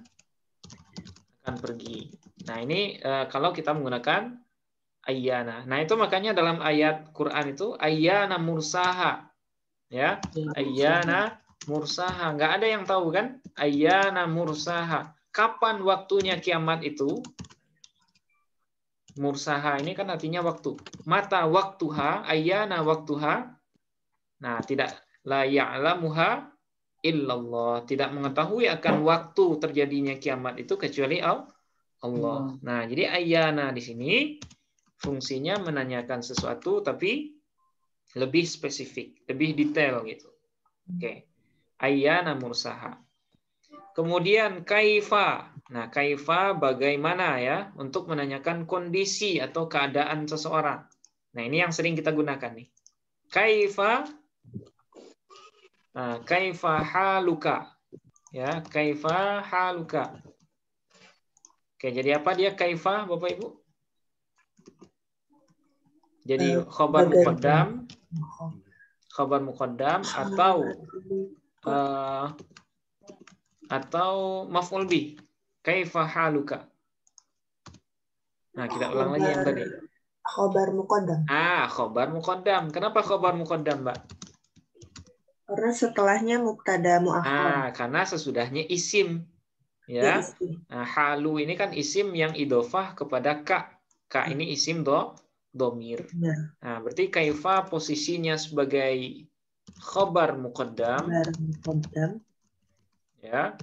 pergi? Nah, ini kalau kita menggunakan ayyana. Nah, itu makanya dalam ayat Quran itu ayyana mursaha. Ya, ayyana mursaha. Nggak ada yang tahu kan? Ayyana mursaha. kapan waktunya kiamat itu? Mursaha ini kan artinya waktu. Mata waktuha, ayyana waktuha. Nah, tidak la ya'lamuha illallah. Tidak mengetahui akan waktu terjadinya kiamat itu kecuali Allah. Nah, jadi ayyana di sini fungsinya menanyakan sesuatu tapi lebih spesifik, lebih detail gitu. Oke. Ayyana mursaha. Kemudian kaifa. Nah, kaifa bagaimana ya untuk menanyakan kondisi atau keadaan seseorang. Nah, ini yang sering kita gunakan nih. Kaifa. Nah, kaifa haluka. Ya, kaifa haluka. Oke, jadi apa dia kaifa, Bapak Ibu? Jadi khabar muqaddam, atau maf'ul bih. Kaifa haluka. Nah, kita ulang lagi yang tadi. Khabar muqaddam. Khabar muqaddam. Kenapa khabar muqaddam, Mbak? Karena setelahnya mubtada muakhar. Karena sesudahnya isim. Ya. Nah, halu ini kan isim yang idofah kepada ka. Ka ini isim domir. Nah, berarti kaifa posisinya sebagai khabar muqaddam. Ya.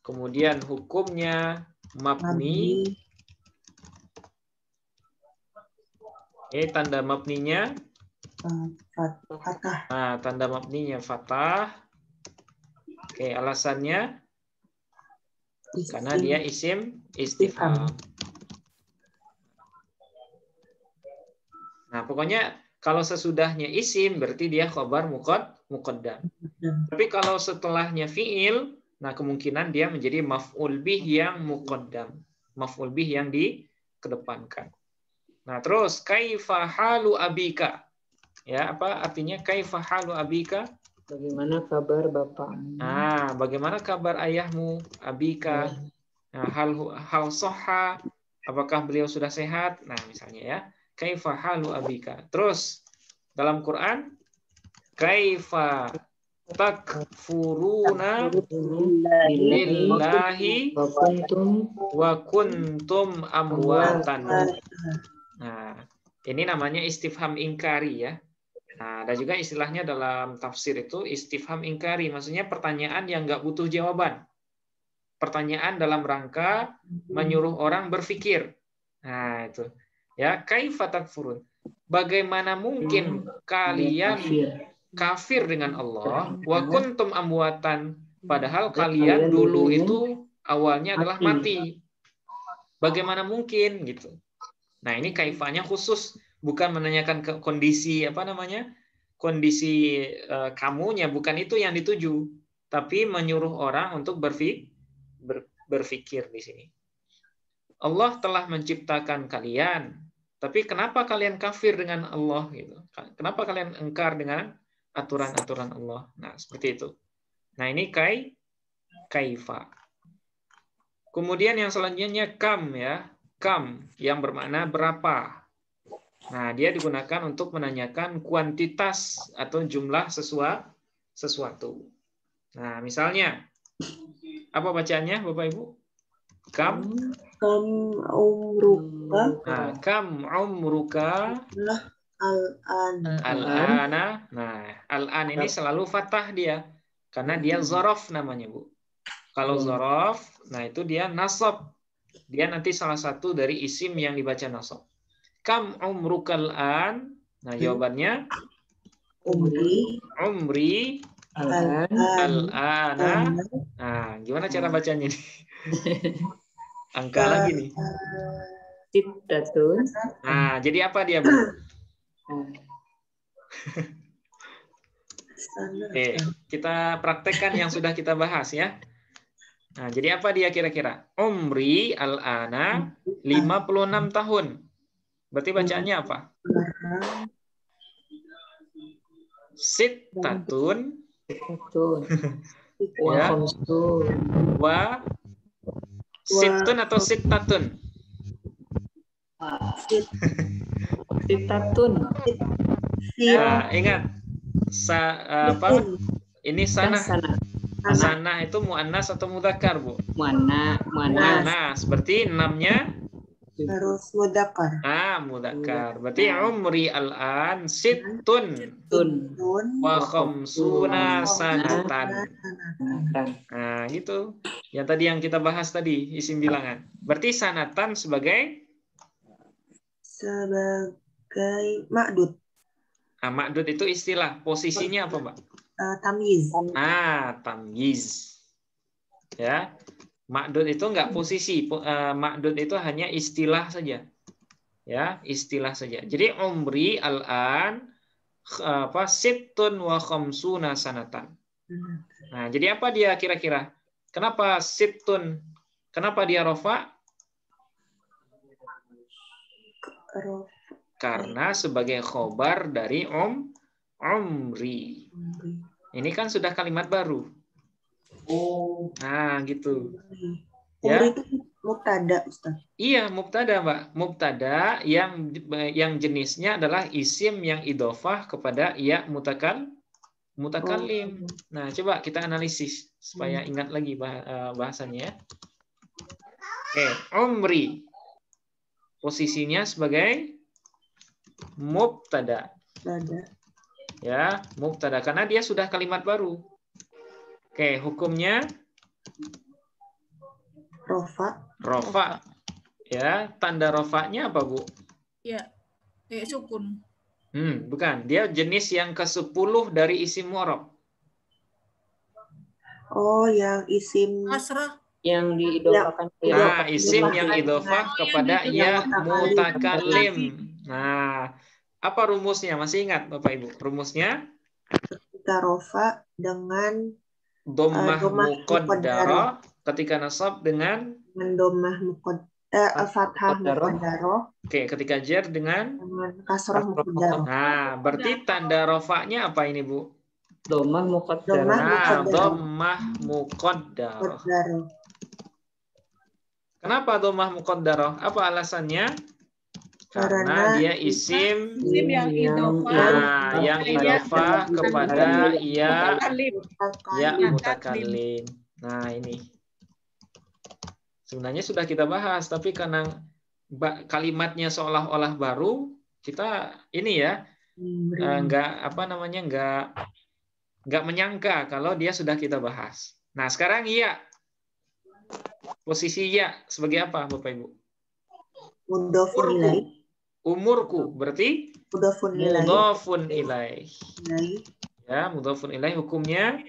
Kemudian hukumnya mabni. Tanda mabninya fathah. Nah, tanda mabninya fathah. Alasannya karena dia isim istifham. Nah, pokoknya kalau sesudahnya isim berarti dia khabar muqaddam. Tapi kalau setelahnya fiil, nah kemungkinan dia menjadi maf'ul bih yang muqaddam. Maf'ul bih yang dikedepankan. Nah, terus kaifa halu abika? Ya, apa artinya kaifa halu abika? Bagaimana kabar bapakmu? Bagaimana kabar ayahmu, abika? Nah, hal soha, apakah beliau sudah sehat? Nah, misalnya ya, kaifa halu abika. Terus dalam Quran, kaifa takfuruna billahi wa kuntum amwatan. Nah, ini namanya istifham ingkari ya. Nah, ada juga istilahnya dalam tafsir itu istifham ingkari, maksudnya pertanyaan yang nggak butuh jawaban. Pertanyaan dalam rangka menyuruh orang berpikir. Nah, itu. Ya, kaifa takfurun? Bagaimana mungkin kalian kafir dengan Allah wa kuntum amwatan, padahal kalian dulu itu awalnya adalah mati. Bagaimana mungkin gitu. Nah, ini kaifanya khusus, bukan menanyakan kondisi kondisi kamunya, bukan itu yang dituju, tapi menyuruh orang untuk berpikir di sini. Allah telah menciptakan kalian, tapi kenapa kalian kafir dengan Allah gitu? Kenapa kalian engkar dengan aturan-aturan Allah? Nah, seperti itu. Nah, ini kaifa. Kemudian yang selanjutnya kam ya. Kam yang bermakna berapa. Nah, dia digunakan untuk menanyakan kuantitas atau jumlah sesuatu. Nah, misalnya apa bacaannya Bapak Ibu? Kam umruka. Nah, kam umruka al-ana. Nah, al-an ini selalu fathah dia karena dia zorof namanya, Bu. Kalau zorof, nah itu dia nasab. Dia nanti salah satu dari isim yang dibaca nasab. Kam umrukal an? Nah, jawabannya umri al-ana. Nah, gimana cara bacanya nih? Angka lagi nih. Sittatun. Nah, jadi apa dia, Bu? Oke, kita praktekkan yang sudah kita bahas ya. Nah, jadi apa dia kira-kira? Umri al-ana 56 tahun. Berarti bacaannya apa? Sittatun. Ya. Wa sittun atau sittatun? Sittatun. Nah, ingat. Ini sana. Sanah itu muannas atau mudzakkar, Bu? Muannas. Muannas. Berarti 6-nya harus mudzakkar. Mudzakkar. Berarti umri al-an sittun wa khamsuna sanatan. Nah, gitu. Yang tadi yang kita bahas tadi, isim bilangan. Berarti sanatan sebagai ma'dud. Ma'dud itu istilah. Posisinya apa, Mbak? Tamyiz. Tamyiz. Ya. Ma'dud itu enggak posisi. Ma'dud itu hanya istilah saja. Ya, istilah saja. Jadi umri al-an sittun wa khamsuna sanatan. Nah, jadi apa dia kira-kira? Kenapa sittun? Kenapa dia rofa? Karena sebagai khobar dari umri. Ini kan sudah kalimat baru. Nah, gitu. Ya. Umri itu mubtada, Ustaz. Iya, mubtada, Mbak. Mubtada yang jenisnya adalah isim yang idhofah kepada ya mutakallim. Nah, coba kita analisis supaya ingat lagi bahasannya. Oke, umri. Posisinya sebagai mubtada. Ya, mubtada karena dia sudah kalimat baru. Oke, hukumnya rofa. Ya, tanda rofanya apa, Bu? Ya, sukun. Bukan. Dia jenis yang ke-10 dari isim mu'rab. Oh, yang isim asrah. Yang diidofahkan. Isim yang idofah kepada ya mutakallim. Nah, apa rumusnya? Masih ingat, Bapak Ibu? Rumusnya? Ketika rofa dengan dhammah muqaddarah, ketika nasab dengan dhammah fathah muqaddarah. Oke, ketika jar dengan kasrah muqaddarah. Nah, berarti tanda rofanya apa ini, Bu? Dhammah muqaddarah. Dhammah muqaddarah. Kenapa dhammah muqaddarah? Apa alasannya? Karena dia isim yang idhofah kepada ya mutakallim. Nah, ini sebenarnya sudah kita bahas, tapi karena kalimatnya seolah-olah baru, kita ini ya nggak menyangka kalau dia sudah kita bahas. Nah, sekarang ya. Posisi ya sebagai apa, Bapak Ibu? Mudhofun ilaih. Umurku berarti mudhofun ilaih. Ya, mudhofun ilaih hukumnya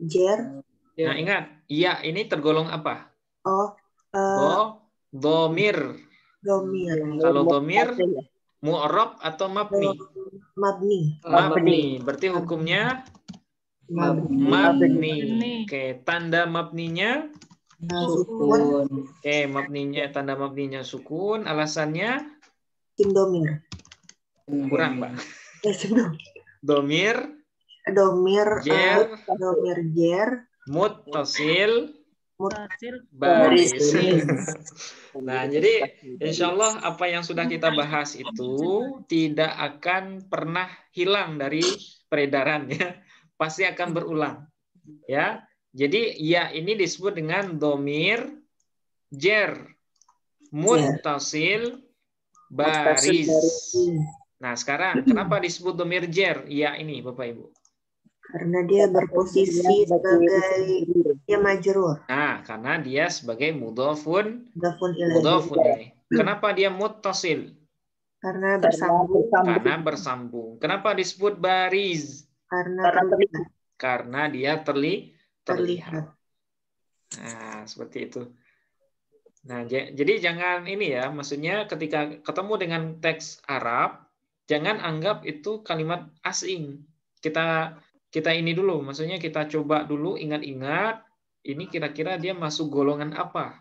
jar. Nah, ingat, ya ini tergolong apa? Dhamir. Kalau dhamir mu'rab atau mabni? Mabni. Berarti hukumnya mabni. Oke, tanda mabninya sukun. Oke, tanda mabninya sukun. Alasannya Domir. Kurang, Mbak. Domir jer. Muttasil baris. Nah, jadi insya Allah apa yang sudah kita bahas itu tidak akan pernah hilang dari peredarannya. Pasti akan berulang. Ya. Jadi ya ini disebut dengan domir jer muttasil baris. Nah, sekarang kenapa disebut domir jer? Ya ini, Bapak Ibu. Karena dia berposisi sebagai ya majrur. Nah, karena dia sebagai mudhofun ilaih. Kenapa dia muttasil? Karena bersambung. Kenapa disebut baris? Karena dia terlihat. Nah, seperti itu. Nah, jadi jangan ini ya, maksudnya ketika ketemu dengan teks Arab, jangan anggap itu kalimat asing. Kita ini dulu, maksudnya kita coba dulu ingat-ingat, ini kira-kira dia masuk golongan apa?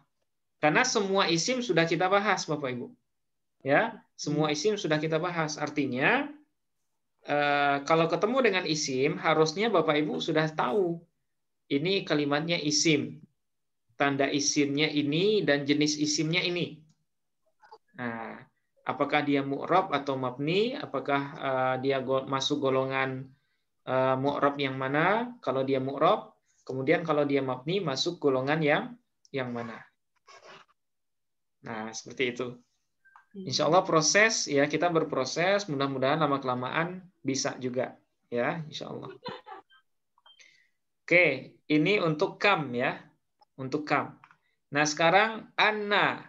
Karena semua isim sudah kita bahas, Bapak Ibu. Ya, semua isim sudah kita bahas. Artinya, kalau ketemu dengan isim, harusnya Bapak Ibu sudah tahu ini kalimatnya isim. Tanda isimnya ini dan jenis isimnya ini. Nah, apakah dia mu'rab atau mabni? Apakah dia masuk golongan mu'rab yang mana? Kalau dia mu'rab, Kemudian kalau dia mabni masuk golongan yang mana. Nah, seperti itu. Insya Allah proses ya, kita berproses, mudah-mudahan lama-kelamaan bisa juga ya, insya Allah. Oke, ini untuk kam ya, untuk kam. Nah sekarang anna,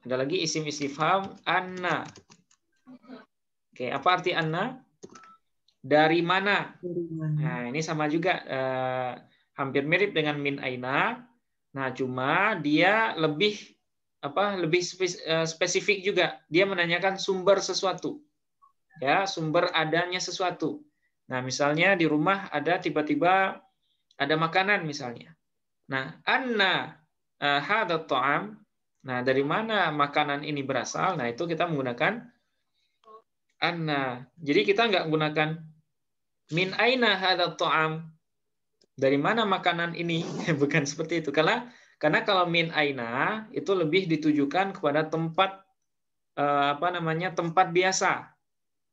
ada lagi isim istifham anna. Oke, apa arti anna? Dari mana? Nah ini sama juga, hampir mirip dengan min aina. Nah cuma dia lebih spesifik juga. Dia menanyakan sumber sesuatu, ya sumber adanya sesuatu. Nah misalnya di rumah ada tiba-tiba ada makanan misalnya. Nah, anna hadha ta'am. Nah, dari mana makanan ini berasal? Nah, itu kita menggunakan anna. Jadi kita nggak menggunakan min aina hadha ta'am. Dari mana makanan ini? Bukan seperti itu. Karena kalau min aina itu lebih ditujukan kepada tempat tempat biasa.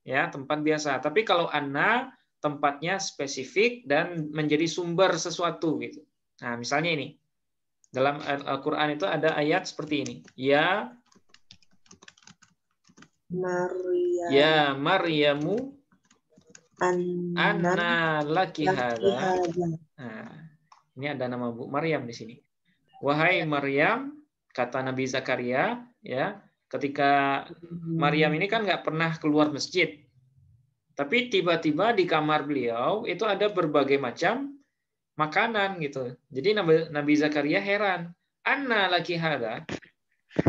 Ya, tempat biasa. Tapi kalau anna tempatnya spesifik dan menjadi sumber sesuatu gitu. Nah, misalnya ini. Dalam Al-Qur'an itu ada ayat seperti ini. Ya Maryam. Ya Maryamu anna laki hadza. Nah, ini ada nama Bu Maryam di sini. Wahai Maryam, kata Nabi Zakaria, ya, ketika Maryam ini kan nggak pernah keluar masjid. Tapi tiba-tiba di kamar beliau itu ada berbagai macam makanan gitu. Jadi Nabi Zakaria heran. Anna laki hadza?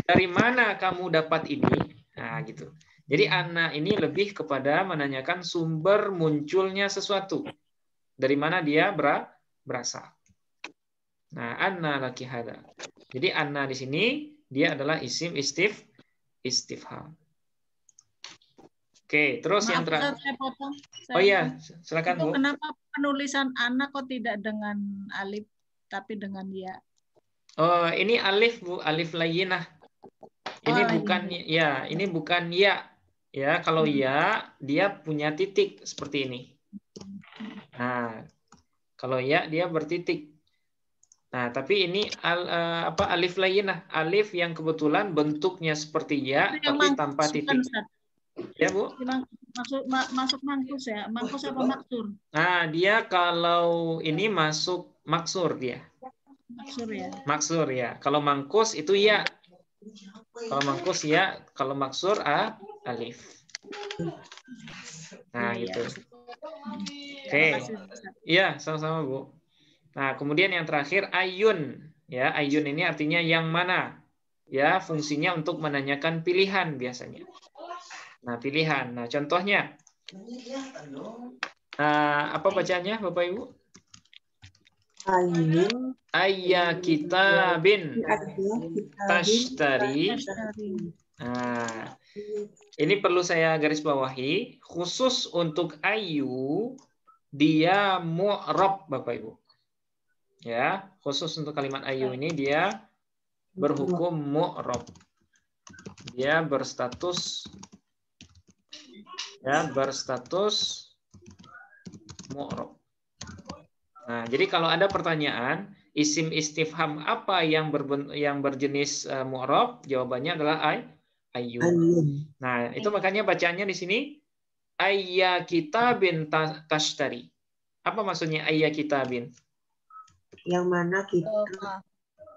Dari mana kamu dapat ini? Nah, gitu. Jadi anna ini lebih kepada menanyakan sumber munculnya sesuatu. Dari mana dia berasal. Nah, anna laki hadza. Jadi anna di sini dia adalah isim istifham. Oke, terus yang terakhir. Oh iya, silakan Bu. Kenapa penulisan anak kok tidak dengan alif tapi dengan ya? Oh, ini alif Bu, alif layyinah. Ini bukan ya, ini bukan ya. Ya, kalau ya dia punya titik seperti ini. Nah, kalau ya dia bertitik. Nah, tapi ini alif layyinah, alif yang kebetulan bentuknya seperti ya tapi tanpa titik. Ya Bu. Masuk mangkus ya, mangkus apa maksur? Nah dia kalau ini masuk maksur dia. Maksur ya. Maksur ya. Kalau mangkus itu ya. Kalau mangkus ya, kalau maksur alif. Nah gitu. Oke. Iya sama-sama Bu. Nah kemudian yang terakhir ayun. Ya ayun ini artinya yang mana. Ya fungsinya untuk menanyakan pilihan biasanya. Nah, pilihan. Nah, contohnya. Apa bacanya, Bapak Ibu? Ayya kitabin tashtari. Nah, ini perlu saya garis bawahi. Khusus untuk ayu, dia mu'rab, Bapak Ibu. Ya, khusus untuk kalimat ayu ini dia berhukum mu'rab. Dia berstatus mu'rab. Nah, jadi kalau ada pertanyaan, isim istifham apa yang berjenis mu'rab? Jawabannya adalah ayyun. Nah, itu makanya bacaannya di sini ayya kitabin tashtari. Apa maksudnya ayya kitabin? Yang mana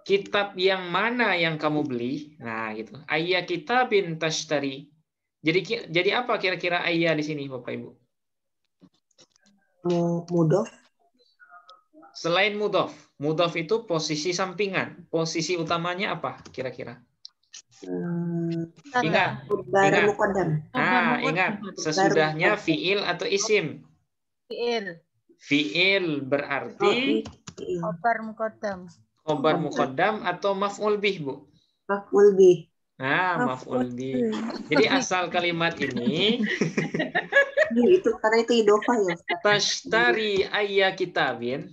kitab yang mana yang kamu beli? Nah, gitu. Ayya kitabin tashtari. Jadi apa kira-kira ayya di sini Bapak Ibu? Mudhof. Selain mudhof. Mudhof itu posisi sampingan. Posisi utamanya apa kira-kira? Ingat. Nah, ingat. Sesudahnya fiil atau isim? Fiil. Fiil berarti Khobar muqaddam. Khobar muqaddam atau maf'ul bih, Bu? Maf'ul bih. Nah, maf'ul bih. Jadi asal kalimat ini itu karena itu idofah ya. Tashtari ayya kitabin.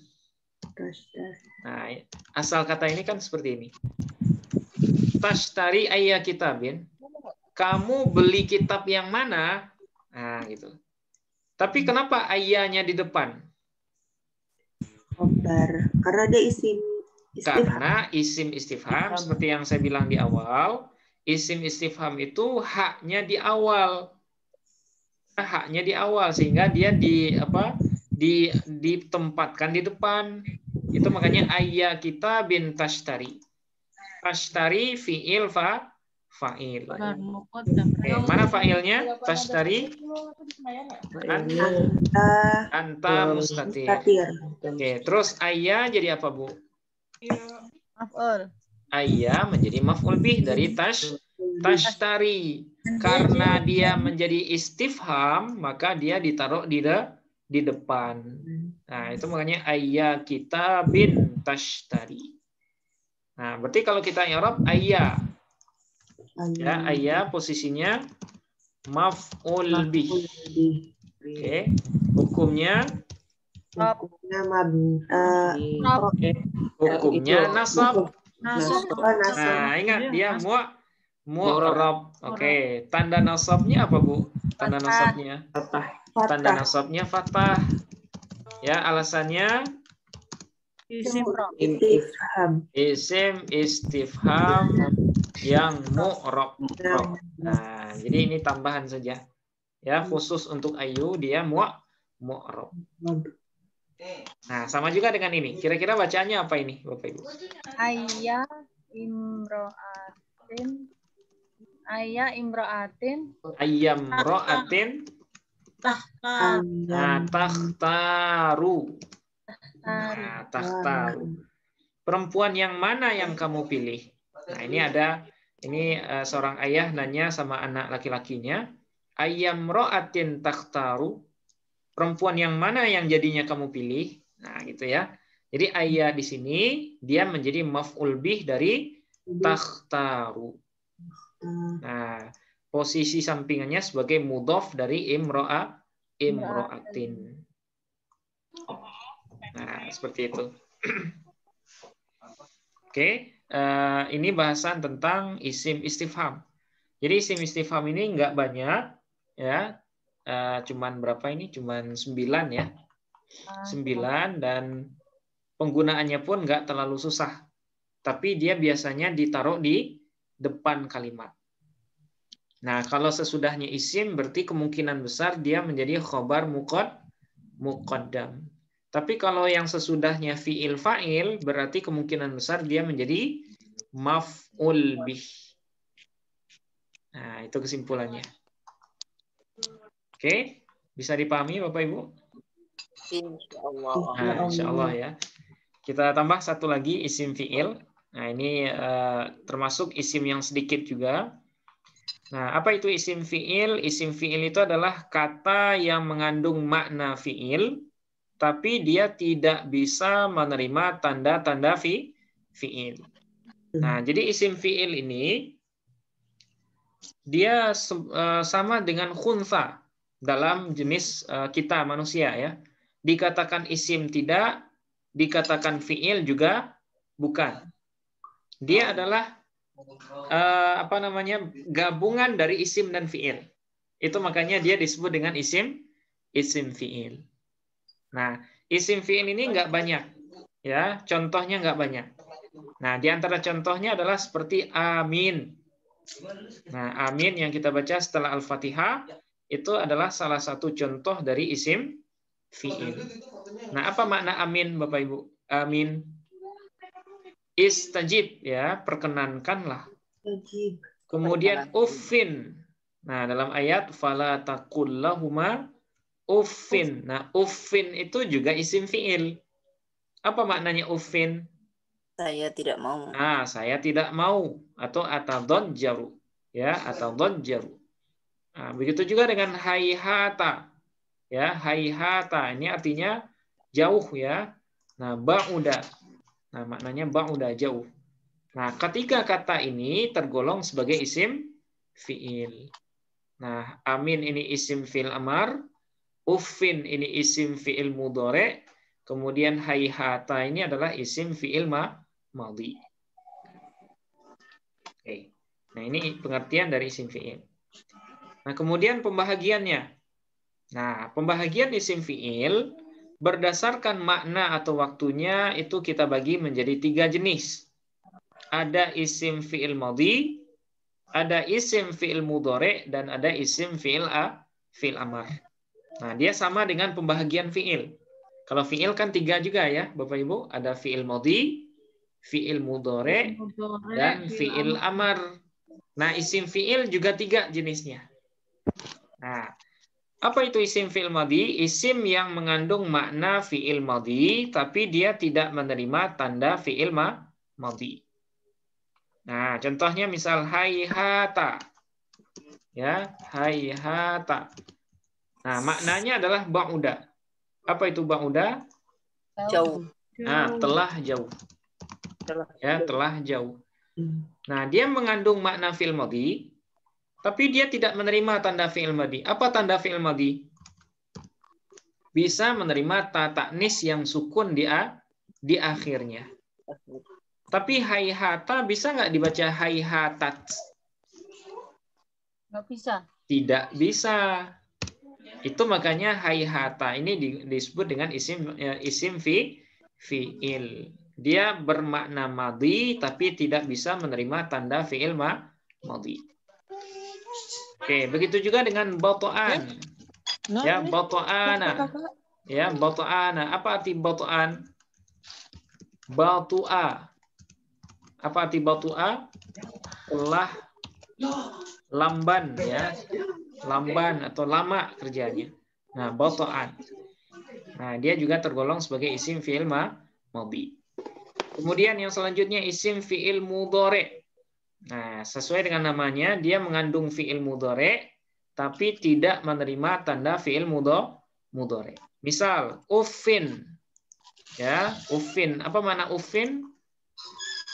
Nah, asal kata ini kan seperti ini. Tashtari ayya kitabin. Kamu beli kitab yang mana? Nah, gitu. Tapi kenapa ayyanya di depan? Khobar. Karena dia isim istifham. Karena isim istifham seperti yang saya bilang di awal, isim istifham itu haknya di awal. Haknya di awal sehingga dia ditempatkan di depan. Itu makanya ayya kita bin tashtari. Tashtari fi'il fa'il. Mana fa'ilnya? Tashtari anta mustatir. Oke, terus ayya jadi apa, Bu? Ayya menjadi maf'ul bih dari tashtari. Karena dia menjadi istifham, maka dia ditaruh di depan. Nah, itu makanya ayya kita bin tashtari. Nah, berarti kalau kita i'rab ayya. Ya, ayya posisinya maf'ul bih. Oke. Hukumnya hukumnya nasab. Nah, ingat dia mu'rab. Oke, tanda nasabnya apa, Bu? Tanda nasabnya fathah. Tanda nasabnya fathah. Ya, alasannya isim istifham yang mu'rab. Nah, jadi ini tambahan saja. Ya, khusus untuk ayu dia mu'rab. Nah, sama juga dengan ini. Kira-kira bacaannya apa ini, Bapak Ibu? Ayya imro'atin. Ayyam ro'atin. Takhtaru. Nah, takhtaru. Perempuan yang mana yang kamu pilih? Nah, ini seorang ayah nanya sama anak laki-lakinya. Ayyam ro'atin takhtaru. Perempuan yang mana yang jadinya kamu pilih? Nah, gitu ya. Jadi ayah di sini dia menjadi maf'ul bih dari takhtaru. Nah, posisi sampingannya sebagai mudhof dari imro'atin. Nah, seperti itu. Oke, ini bahasan tentang isim istifham. Jadi isim istifham ini nggak banyak, ya. Cuman berapa ini? Cuman 9 ya. 9 dan penggunaannya pun nggak terlalu susah. Tapi dia biasanya ditaruh di depan kalimat. Nah, kalau sesudahnya isim berarti kemungkinan besar dia menjadi khobar muqaddam. Tapi kalau yang sesudahnya fi'il fa'il berarti kemungkinan besar dia menjadi maf'ul bih. Nah, itu kesimpulannya. Oke, bisa dipahami Bapak Ibu? Insyaallah. Nah, insyaallah ya. Kita tambah satu lagi isim fi'il. Nah, ini termasuk isim yang sedikit juga. Nah, apa itu isim fi'il? Isim fi'il itu adalah kata yang mengandung makna fi'il, tapi dia tidak bisa menerima tanda-tanda fi'il. Nah, jadi isim fi'il ini dia sama dengan khunsa dalam jenis kita manusia ya. Dikatakan isim tidak, dikatakan fi'il juga bukan. Dia adalah gabungan dari isim dan fi'il. Itu makanya dia disebut dengan isim fi'il. Nah, isim fi'il ini nggak banyak, ya. Contohnya nggak banyak. Nah, di antara contohnya adalah seperti amin. Nah, amin yang kita baca setelah Al-Fatihah itu adalah salah satu contoh dari isim fi'il. Nah, apa makna amin, Bapak Ibu? Amin. Istajib, ya, perkenankanlah. Kemudian uffin. Nah, dalam ayat fala taqul lahuma uffin. Nah, uffin itu juga isim fi'il. Apa maknanya uffin? Saya tidak mau. Nah, saya tidak mau atau atadajjaru. Ya, atadajjaru. Nah, begitu juga dengan hayhata. Ya, hayhata ini artinya jauh ya. Nah, ba'uda. Nah, maknanya ba'uda jauh. Nah, ketiga kata ini tergolong sebagai isim fi'il. Nah, amin ini isim fi'il amar, uffin ini isim fi'il mudhari, kemudian hayhata ini adalah isim fi'il madhi. Oke. Nah, ini pengertian dari isim fi'il. Nah, kemudian pembahagiannya. Nah, pembahagian isim fi'il berdasarkan makna atau waktunya itu kita bagi menjadi 3 jenis. Ada isim fi'il madhi, ada isim fi'il mudhari, dan ada isim fi'il amar. Nah, dia sama dengan pembahagian fi'il. Kalau fi'il kan 3 juga ya, Bapak Ibu. Ada fi'il madhi, fi'il mudhari, dan fi'il amar. Nah, isim fi'il juga 3 jenisnya. Nah, apa itu isim fi'il madhi? Isim yang mengandung makna fi'il madhi, tapi dia tidak menerima tanda fi'il madhi. Nah, contohnya misal hayhata. Ya, hayhata. Nah, maknanya adalah ba'uda. Apa itu ba'uda? Jauh. Nah, telah jauh. Ya, telah jauh. Nah, dia mengandung makna fi'il madhi, tapi dia tidak menerima tanda fi'il madhi. Apa tanda fi'il madhi? Bisa menerima ta ta'nis yang sukun di akhirnya. Tapi hayhata bisa nggak dibaca hayhatat? Nggak bisa. Tidak bisa. Itu makanya hayhata ini disebut dengan isim fi'il. Dia bermakna madhi tapi tidak bisa menerima tanda fi'il madhi. Oke, begitu juga dengan bato'an. Ya, bato'ana. Ya, bato'ana. Apa arti bato'an? Batu'a. Apa arti batu'a? Telah lamban ya. Lamban atau lama kerjanya. Nah, bato'an. Nah, dia juga tergolong sebagai isim fi'il madhi. Kemudian yang selanjutnya isim fi'il mudhari. Nah, sesuai dengan namanya, dia mengandung fi'il mudhari tapi tidak menerima tanda fi'il mudhari. Misal, uffin. Ya, uffin. Apa makna uffin?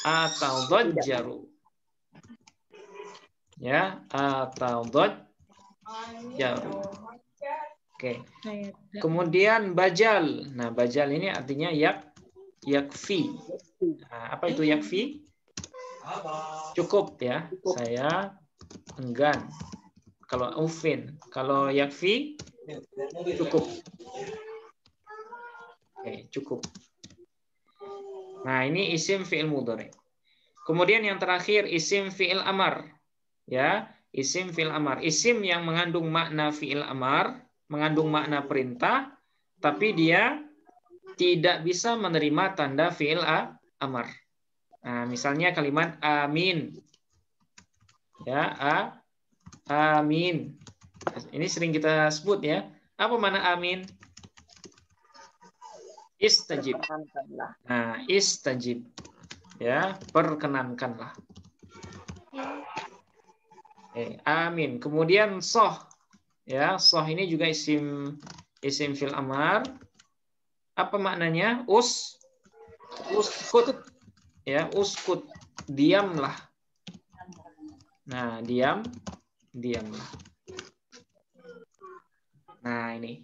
Atau dhajjaru. Ya, atau dhajjaru. Oke. Kemudian bajal. Nah, bajal ini artinya yakfi. Nah, apa itu yakfi? Cukup ya. Saya enggan. Kalau ufin, kalau yakfi cukup. Oke, cukup. Nah, ini isim fi'il mudhari. Kemudian yang terakhir isim fi'il amar. Ya, isim fi'il amar. Isim yang mengandung makna fi'il amar, mengandung makna perintah, tapi dia tidak bisa menerima tanda fi'il amar. Nah, misalnya kalimat amin. Ya, amin. Ini sering kita sebut ya. Apa makna amin? Istajib. Nah, istajib. Ya, perkenankanlah. Amin. Kemudian soh. Ya, soh ini juga isim fi'il amar. Apa maknanya? Uskut. Ya, uskut. Diamlah. Nah, diamlah. Nah, ini.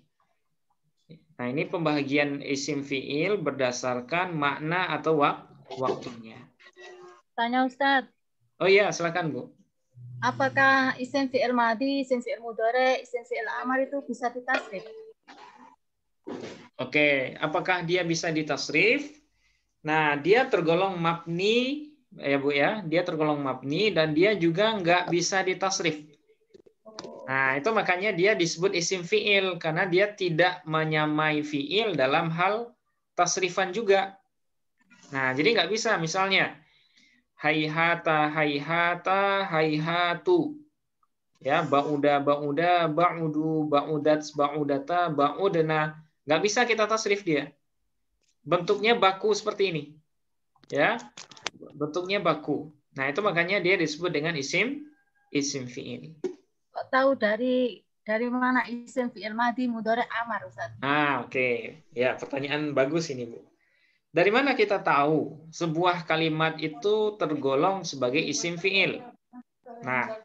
Nah, ini pembagian isim fi'il berdasarkan makna atau waktunya. Tanya Ustadz. Oh iya, silakan Bu. Apakah isim fi'il madhi, isim fi'il mudhari, isim fi'il amar itu bisa ditasrif? Oke, apakah dia bisa ditasrif? Nah, dia tergolong mabni, ya Bu ya. Dia tergolong mabni dan dia juga nggak bisa ditasrif. Nah, itu makanya dia disebut isim fi'il karena dia tidak menyamai fi'il dalam hal tasrifan juga. Nah, jadi nggak bisa misalnya hayhata, hayhata, hayhatu. Ya, ba'uda, ba'uda, ba'udu, ba'udat, ba'udata, ba'udna. Nggak bisa kita tasrif dia. Bentuknya baku seperti ini. Ya, bentuknya baku. Nah, itu makanya dia disebut dengan isim fi'il. Kok tahu dari mana isim fi'il madhi, mudhari, amar, Ustaz? Oke. Ya, pertanyaan bagus ini, Bu. Dari mana kita tahu sebuah kalimat itu tergolong sebagai isim fi'il? Nah,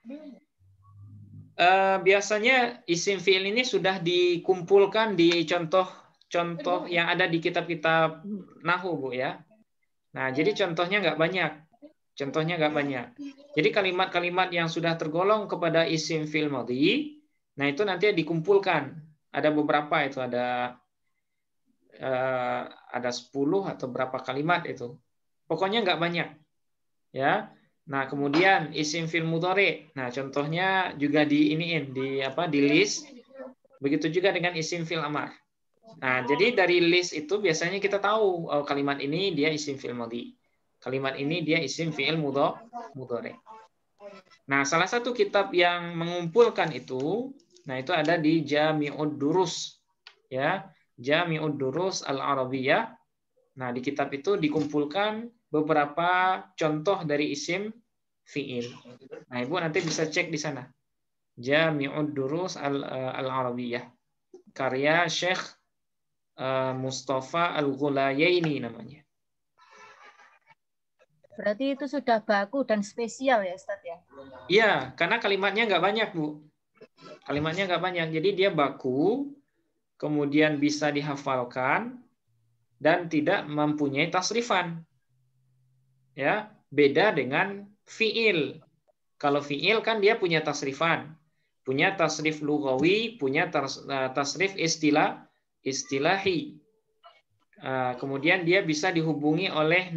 biasanya isim fi'il ini sudah dikumpulkan di contoh yang ada di kitab-kitab Nahwu, Bu ya. Nah, jadi contohnya nggak banyak. Jadi kalimat-kalimat yang sudah tergolong kepada isim fi'il madhi, nah itu nanti dikumpulkan. Ada beberapa itu, ada ada 10 atau berapa kalimat itu. Pokoknya nggak banyak. Ya. Nah, kemudian isim fi'il mudhari. Nah, contohnya juga di list. Begitu juga dengan isim fi'il amar. Nah, jadi dari list itu biasanya kita tahu kalimat ini dia isim fi'il madhi. Kalimat ini dia isim fi'il mudhari. Nah, salah satu kitab yang mengumpulkan itu, nah itu ada di Jami'ud Durus. Ya, Jami'ud Durus Al-Arabiyah. Nah, di kitab itu dikumpulkan beberapa contoh dari isim fi'il. Nah, Ibu nanti bisa cek di sana. Jami'ud Durus Al-Arabiyah. Karya Syekh Mustafa Al-Ghulayaini namanya. Berarti itu sudah baku dan spesial ya, Ustaz ya? Iya, karena kalimatnya nggak banyak, Bu. Kalimatnya nggak banyak. Jadi dia baku, kemudian bisa dihafalkan, dan tidak mempunyai tasrifan. Ya, beda dengan fi'il. Kalau fi'il kan dia punya tasrifan. Punya tasrif lughawi, punya tasrif istilahi. Kemudian dia bisa dihubungi oleh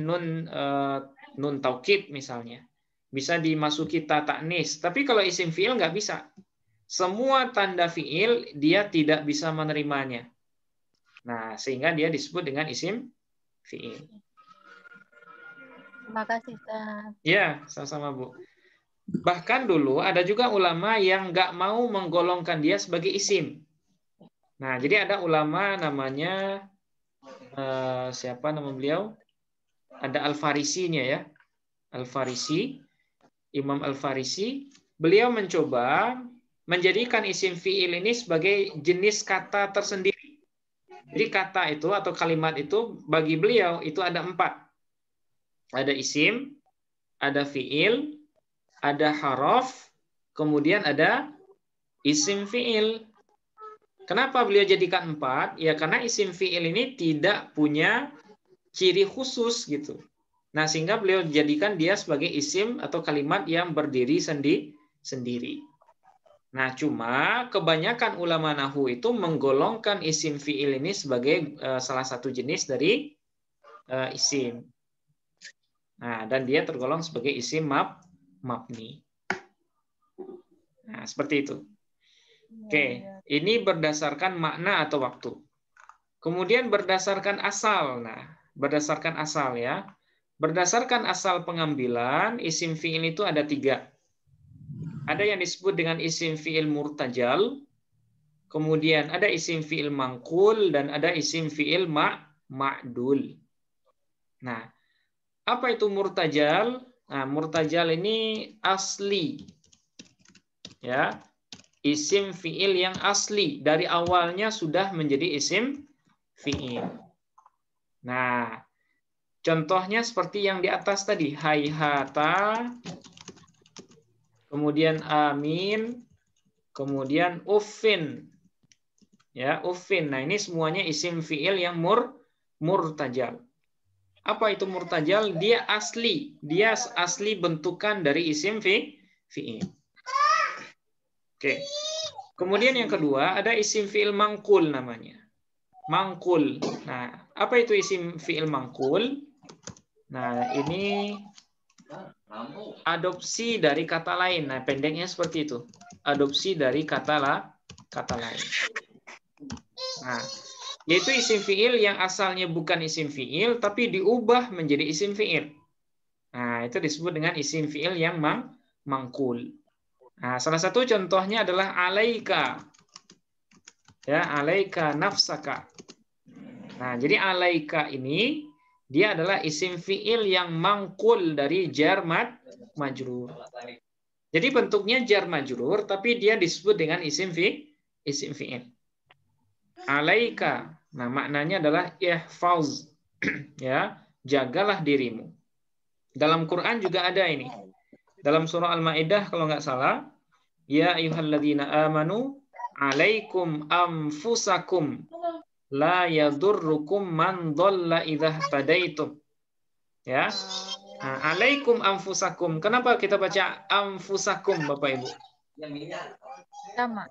nun taukid misalnya. Bisa dimasuki ta ta'nis. Tapi kalau isim fi'il nggak bisa. Semua tanda fi'il dia tidak bisa menerimanya. Nah, sehingga dia disebut dengan isim fi'il. Terima kasih, Ustaz. Ya, sama-sama, Bu. Bahkan dulu ada juga ulama yang nggak mau menggolongkan dia sebagai isim. Nah, jadi ada ulama namanya siapa nama beliau? Ada Al-Farisinya ya. Al-Farisi, Imam Al-Farisi, beliau mencoba menjadikan isim fi'il ini sebagai jenis kata tersendiri. Jadi kata itu atau kalimat itu bagi beliau itu ada 4. Ada isim, ada fi'il, ada haraf, kemudian ada isim fi'il. Kenapa beliau jadikan 4? Ya karena isim fi'il ini tidak punya ciri khusus gitu. Nah, sehingga beliau jadikan dia sebagai isim atau kalimat yang berdiri sendiri. Nah, cuma kebanyakan ulama nahwu itu menggolongkan isim fi'il ini sebagai salah satu jenis dari isim. Nah, dan dia tergolong sebagai isim mabni. Nah, seperti itu. Oke, ini berdasarkan makna atau waktu. Kemudian berdasarkan asal. Nah, berdasarkan asal ya. Berdasarkan asal pengambilan, isim fi'il itu ada 3. Ada yang disebut dengan isim fi'il murtajal, kemudian ada isim fi'il mangkul, dan ada isim fi'il ma'dul. Nah, apa itu murtajal? Nah, murtajal ini asli. Ya, isim fi'il yang asli. Dari awalnya sudah menjadi isim fi'il. Nah, contohnya seperti yang di atas tadi. Hayhata, kemudian amin, kemudian uffin. Ya, uffin. Nah, ini semuanya isim fi'il yang murtajal. Apa itu murtajal? Dia asli. Dia asli bentukan dari isim fi'il. Oke. Kemudian yang kedua ada isim fi'il mangkul namanya. Mangkul. Nah, apa itu isim fi'il mangkul? Nah, ini adopsi dari kata lain. Nah, pendeknya seperti itu. Adopsi dari kata lain. Nah, yaitu isim fi'il yang asalnya bukan isim fi'il tapi diubah menjadi isim fi'il. Nah, itu disebut dengan isim fi'il yang mangkul. Nah, salah satu contohnya adalah alaika. Ya, alaika nafsaka. Nah, jadi alaika ini dia adalah isim fi'il yang mangkul dari jar majrur. Jadi bentuknya jar majrur tapi dia disebut dengan isim fi'il. Alaika. Nah, maknanya adalah ihfaz. Ya, jagalah dirimu. Dalam Quran juga ada ini. Dalam surah Al-Maidah kalau nggak salah, ya ayyuhalladzina amanu alaikum anfusakum la yadurrukum man dhalla idza tadaitum. Ya. Nah, alaikum anfusakum. Kenapa kita baca anfusakum Bapak Ibu? Sama.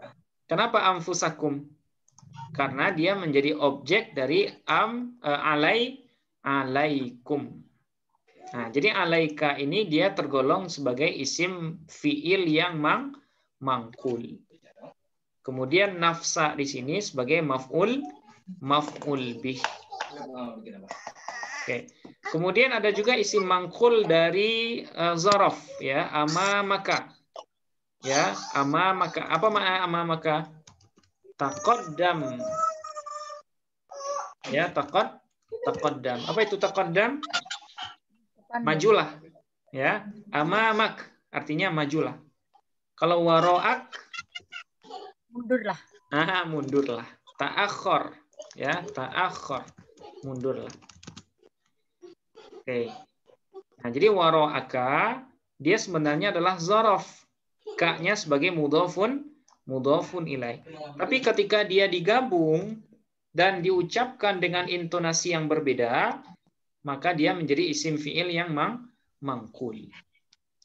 Kenapa anfusakum? karena dia menjadi objek dari alaikum. Nah, jadi alaika ini dia tergolong sebagai isim fiil yang mangkul. Kemudian nafsa di sini sebagai maf'ul bih. Oke. Kemudian ada juga isim mangkul dari zaraf ya, amamaka. Ya, amamaka. Apa makna amamaka? Taqaddam. Ya, taqaddam. Apa itu taqaddam? Majulah. Ya, amamak artinya majulah. Kalau waro'ak Mundurlah. Mundurlah. Ta'akhir, ya, ta'akhir. Mundurlah. Oke. Nah, jadi waro'aka dia sebenarnya adalah zaraf. Ka-nya sebagai mudhafun ilaih. Tapi ketika dia digabung dan diucapkan dengan intonasi yang berbeda, maka dia menjadi isim fiil yang mangkul.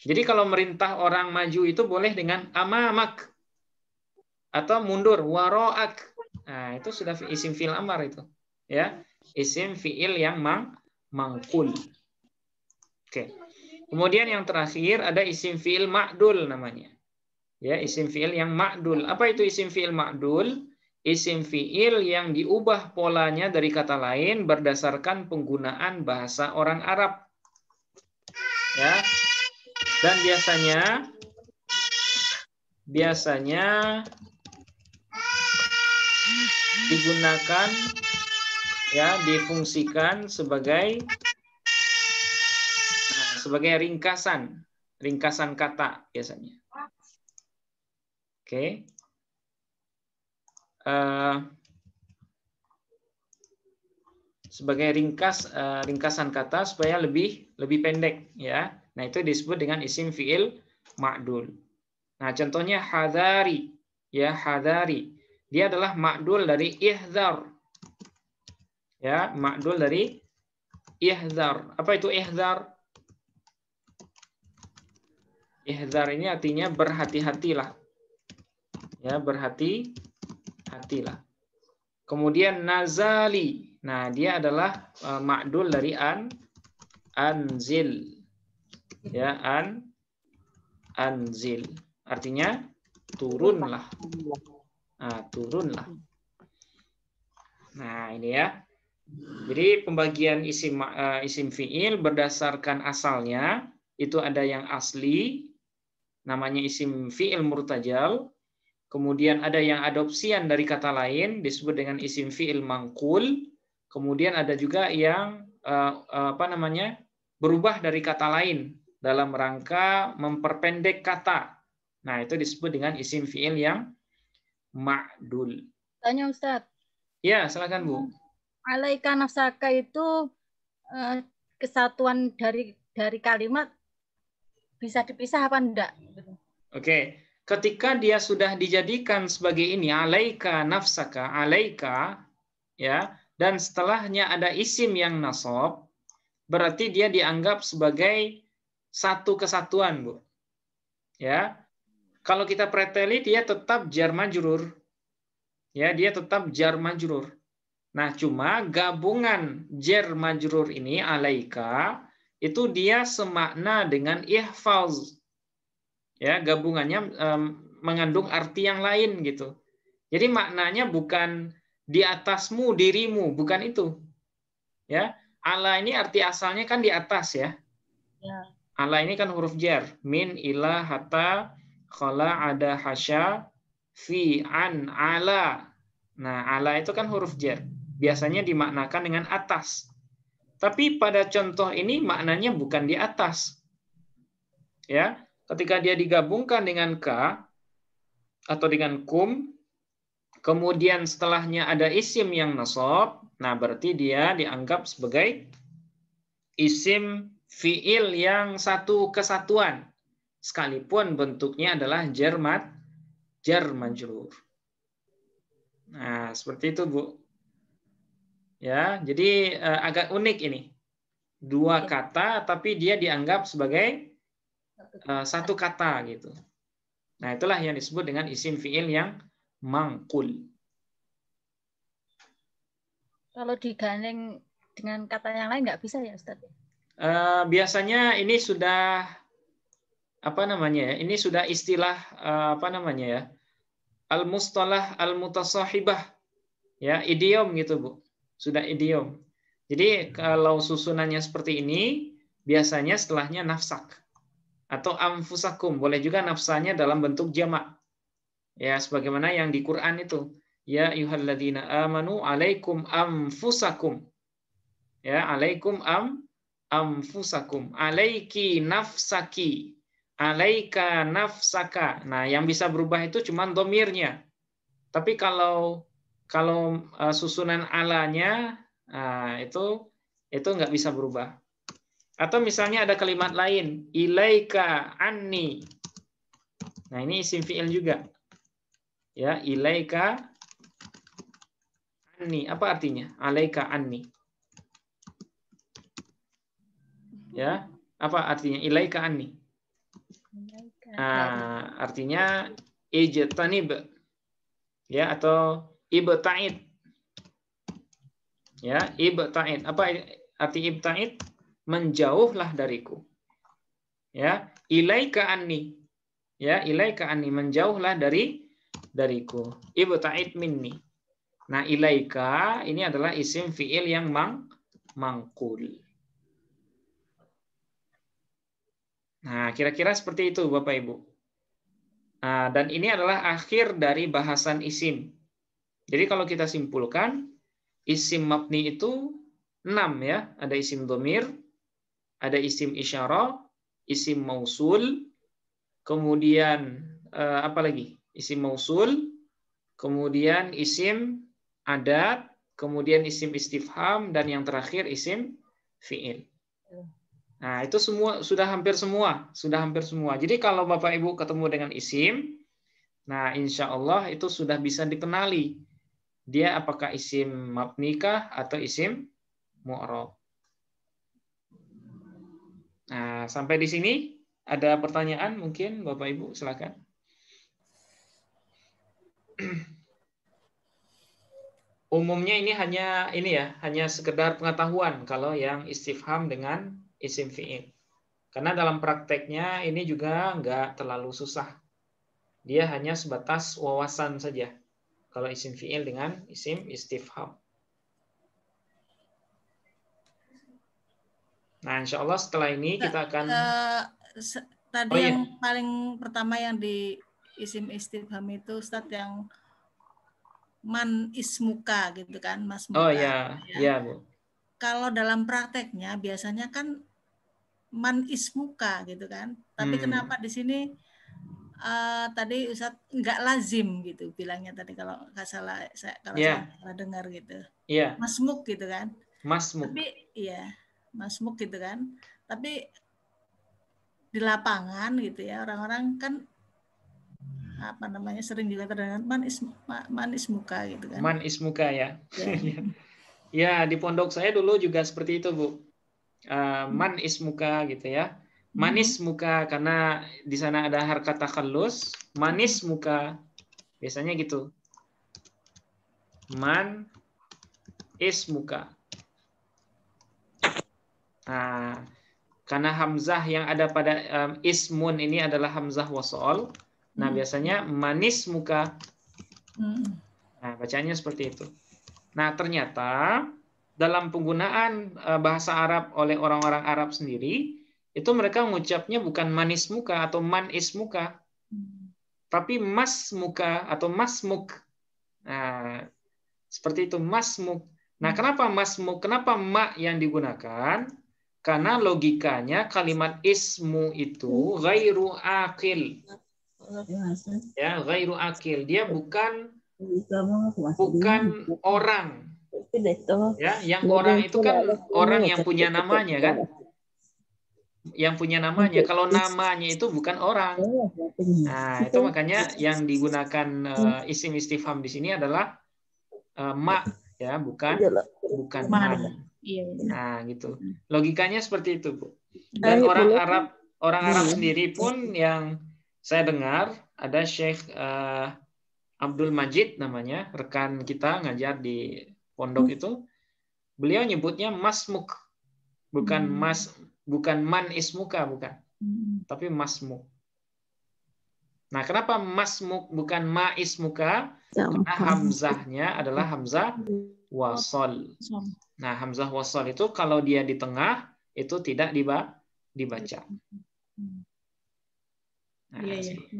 Jadi kalau merintah orang maju itu boleh dengan amamak atau mundur waro'ak. Nah, itu sudah isim fiil amar itu. Ya, isim fiil yang mangkul. Oke. Kemudian yang terakhir ada isim fiil ma'dul namanya. Ya, isim fiil yang ma'dul. Apa itu isim fiil ma'dul? Isim fiil yang diubah polanya dari kata lain berdasarkan penggunaan bahasa orang Arab. Ya. Dan biasanya digunakan ya, difungsikan sebagai ringkasan kata biasanya. Oke. Sebagai ringkasan kata supaya lebih pendek ya. Nah, itu disebut dengan isim fiil ma'dul. Nah, contohnya hadari ya, hadari. Dia adalah ma'dul dari ihdzar. Ya, ma'dul dari ihdzar. Apa itu ihdzar? Ihdzar ini artinya berhati-hatilah. Ya, berhati-hatilah. Kemudian nazali. Nah, dia adalah ma'dul dari anzil. Ya, anzil. Artinya turunlah. Nah, turunlah. Nah, ini ya. Jadi pembagian isim fiil berdasarkan asalnya itu ada yang asli namanya isim fiil murtajal. Kemudian ada yang adopsian dari kata lain disebut dengan isim fiil mangkul. Kemudian ada juga yang berubah dari kata lain dalam rangka memperpendek kata. Nah, itu disebut dengan isim fiil yang ma'dul. Tanya Ustadz. Ya, silakan Bu. Alaika nafsaka itu kesatuan dari kalimat bisa dipisah apa enggak? Oke. Ketika dia sudah dijadikan sebagai ini alaika nafsaka, alaika ya, dan setelahnya ada isim yang nasab, berarti dia dianggap sebagai satu kesatuan, Bu. Ya. Kalau kita preteli dia tetap jar majrur. Ya, dia tetap jar majrur. Nah, cuma gabungan jar majrur ini alaika itu dia semakna dengan ihfaz. Ya, gabungannya mengandung arti yang lain gitu. Jadi maknanya bukan di atasmu, dirimu, bukan itu. Ya, ala ini arti asalnya kan di atas ya. Ya. Ala ini kan huruf jar. Min, ila, hatta, khala, ada, hasya, fi, an, ala. Nah, ala itu kan huruf jar. Biasanya dimaknakan dengan atas. Tapi pada contoh ini maknanya bukan di atas. Ya, ketika dia digabungkan dengan ka atau dengan kum, kemudian setelahnya ada isim yang nasab, nah berarti dia dianggap sebagai isim fiil yang satu kesatuan, sekalipun bentuknya adalah jar majrur. Nah, seperti itu, Bu. Ya, jadi agak unik ini. Dua kata tapi dia dianggap sebagai satu kata gitu. Nah, itulah yang disebut dengan isim fiil yang mangkul. Kalau digandeng dengan kata yang lain nggak bisa ya Ustaz? Biasanya ini sudah apa namanya ya? Ini sudah istilah apa namanya ya? Al-mustalah al-mutasahibah, ya, idiom gitu Bu. Sudah idiom. Jadi kalau susunannya seperti ini, biasanya setelahnya nafsak atau amfusakum. Boleh juga nafsanya dalam bentuk jamak. Ya, sebagaimana yang di Quran itu. Ya ayyuhalladzina amanu alaikum anfusakum. Ya, alaikum anfusakum. Alaiki nafsaki. Alaika nafsaka. Nah, yang bisa berubah itu cuma domirnya. Tapi kalau susunan alanya, nah, itu nggak bisa berubah. Atau misalnya ada kalimat lain, ilaika anni. Nah, ini isim fi'il juga. Ya, ilaika anni. Apa artinya? Alaika anni. Ya, apa artinya ilaika anni? Nah, artinya ijtanib. Ya, atau ibta'id. Ya, ibta'id. Apa arti ibta'id? Menjauhlah dariku. Ya, ilaika anni. Ya, ilaika anni, menjauhlah dariku. Ibta'id minni. Nah, ilaika ini adalah isim fi'il yang mangkul. Nah, kira-kira seperti itu Bapak Ibu. Nah, dan ini adalah akhir dari bahasan isim. Jadi kalau kita simpulkan, isim mabni itu 6 ya. Ada isim dhamir, ada isim isyarah, isim mausul, kemudian apa lagi? Isim mausul, kemudian isim adat, kemudian isim istifham, dan yang terakhir isim fi'il. Nah, itu semua sudah hampir semua. Jadi kalau Bapak Ibu ketemu dengan isim, nah insya Allah itu sudah bisa dikenali. Dia apakah isim mabnikah atau isim mu'rab. Nah, sampai di sini ada pertanyaan mungkin Bapak Ibu, silakan. Umumnya ini hanya sekedar pengetahuan kalau yang istifham dengan isim fi'il. Karena dalam prakteknya ini juga nggak terlalu susah. Dia hanya sebatas wawasan saja. Kalau isim fi'il dengan isim istifham. Nah, insya Allah setelah ini kita akan tadi yang paling pertama yang di isim istifham itu Ustadz yang man ismuka gitu kan, Mas Muka. Oh ya, ya Bu. Kalau dalam prakteknya biasanya kan man ismuka gitu kan. Tapi kenapa di sini tadi Ustadz nggak lazim gitu bilangnya tadi kalau nggak salah saya salah dengar gitu. Masmuk gitu kan. Masmuk. Tapi iya, masmuk gitu kan. Tapi di lapangan gitu ya orang-orang kan apa namanya sering juga terdengar man ismuka gitu kan. Man ismuka ya. Ya, di pondok saya dulu juga seperti itu Bu. Man ismuka gitu ya. Manis muka, karena di sana ada harkat takhallus. Manis muka, biasanya gitu. Man ismuka. Nah, karena hamzah yang ada pada ismun ini adalah hamzah wasol. Nah, biasanya manis muka. Nah, bacanya seperti itu. Nah, ternyata dalam penggunaan bahasa Arab oleh orang-orang Arab sendiri, itu mereka mengucapnya bukan manis muka atau man ismuka, tapi mas muka atau masmuk. Nah, seperti itu, masmuk. Nah, kenapa masmuk? Kenapa ma yang digunakan? Karena logikanya kalimat ismu itu ghairu akil. Ya, ghairu akil. Dia bukan orang. Ya, yang orang itu kan orang yang punya namanya kan? Yang punya namanya. Kalau namanya itu bukan orang. Nah, itu makanya yang digunakan isim istifham di sini adalah ma, ya, bukan man. Nah, gitu. Logikanya seperti itu, Bu. Dan orang Arab sendiri pun yang saya dengar ada Syekh Abdul Majid namanya, rekan kita ngajar di pondok itu. Beliau nyebutnya masmuk, bukan man ismuka, bukan, tapi masmuk. Nah, kenapa masmuk bukan ma ismuka? Karena hamzahnya adalah hamzah wasol. Nah, hamzah wasol itu kalau dia di tengah itu tidak dibaca. Nah,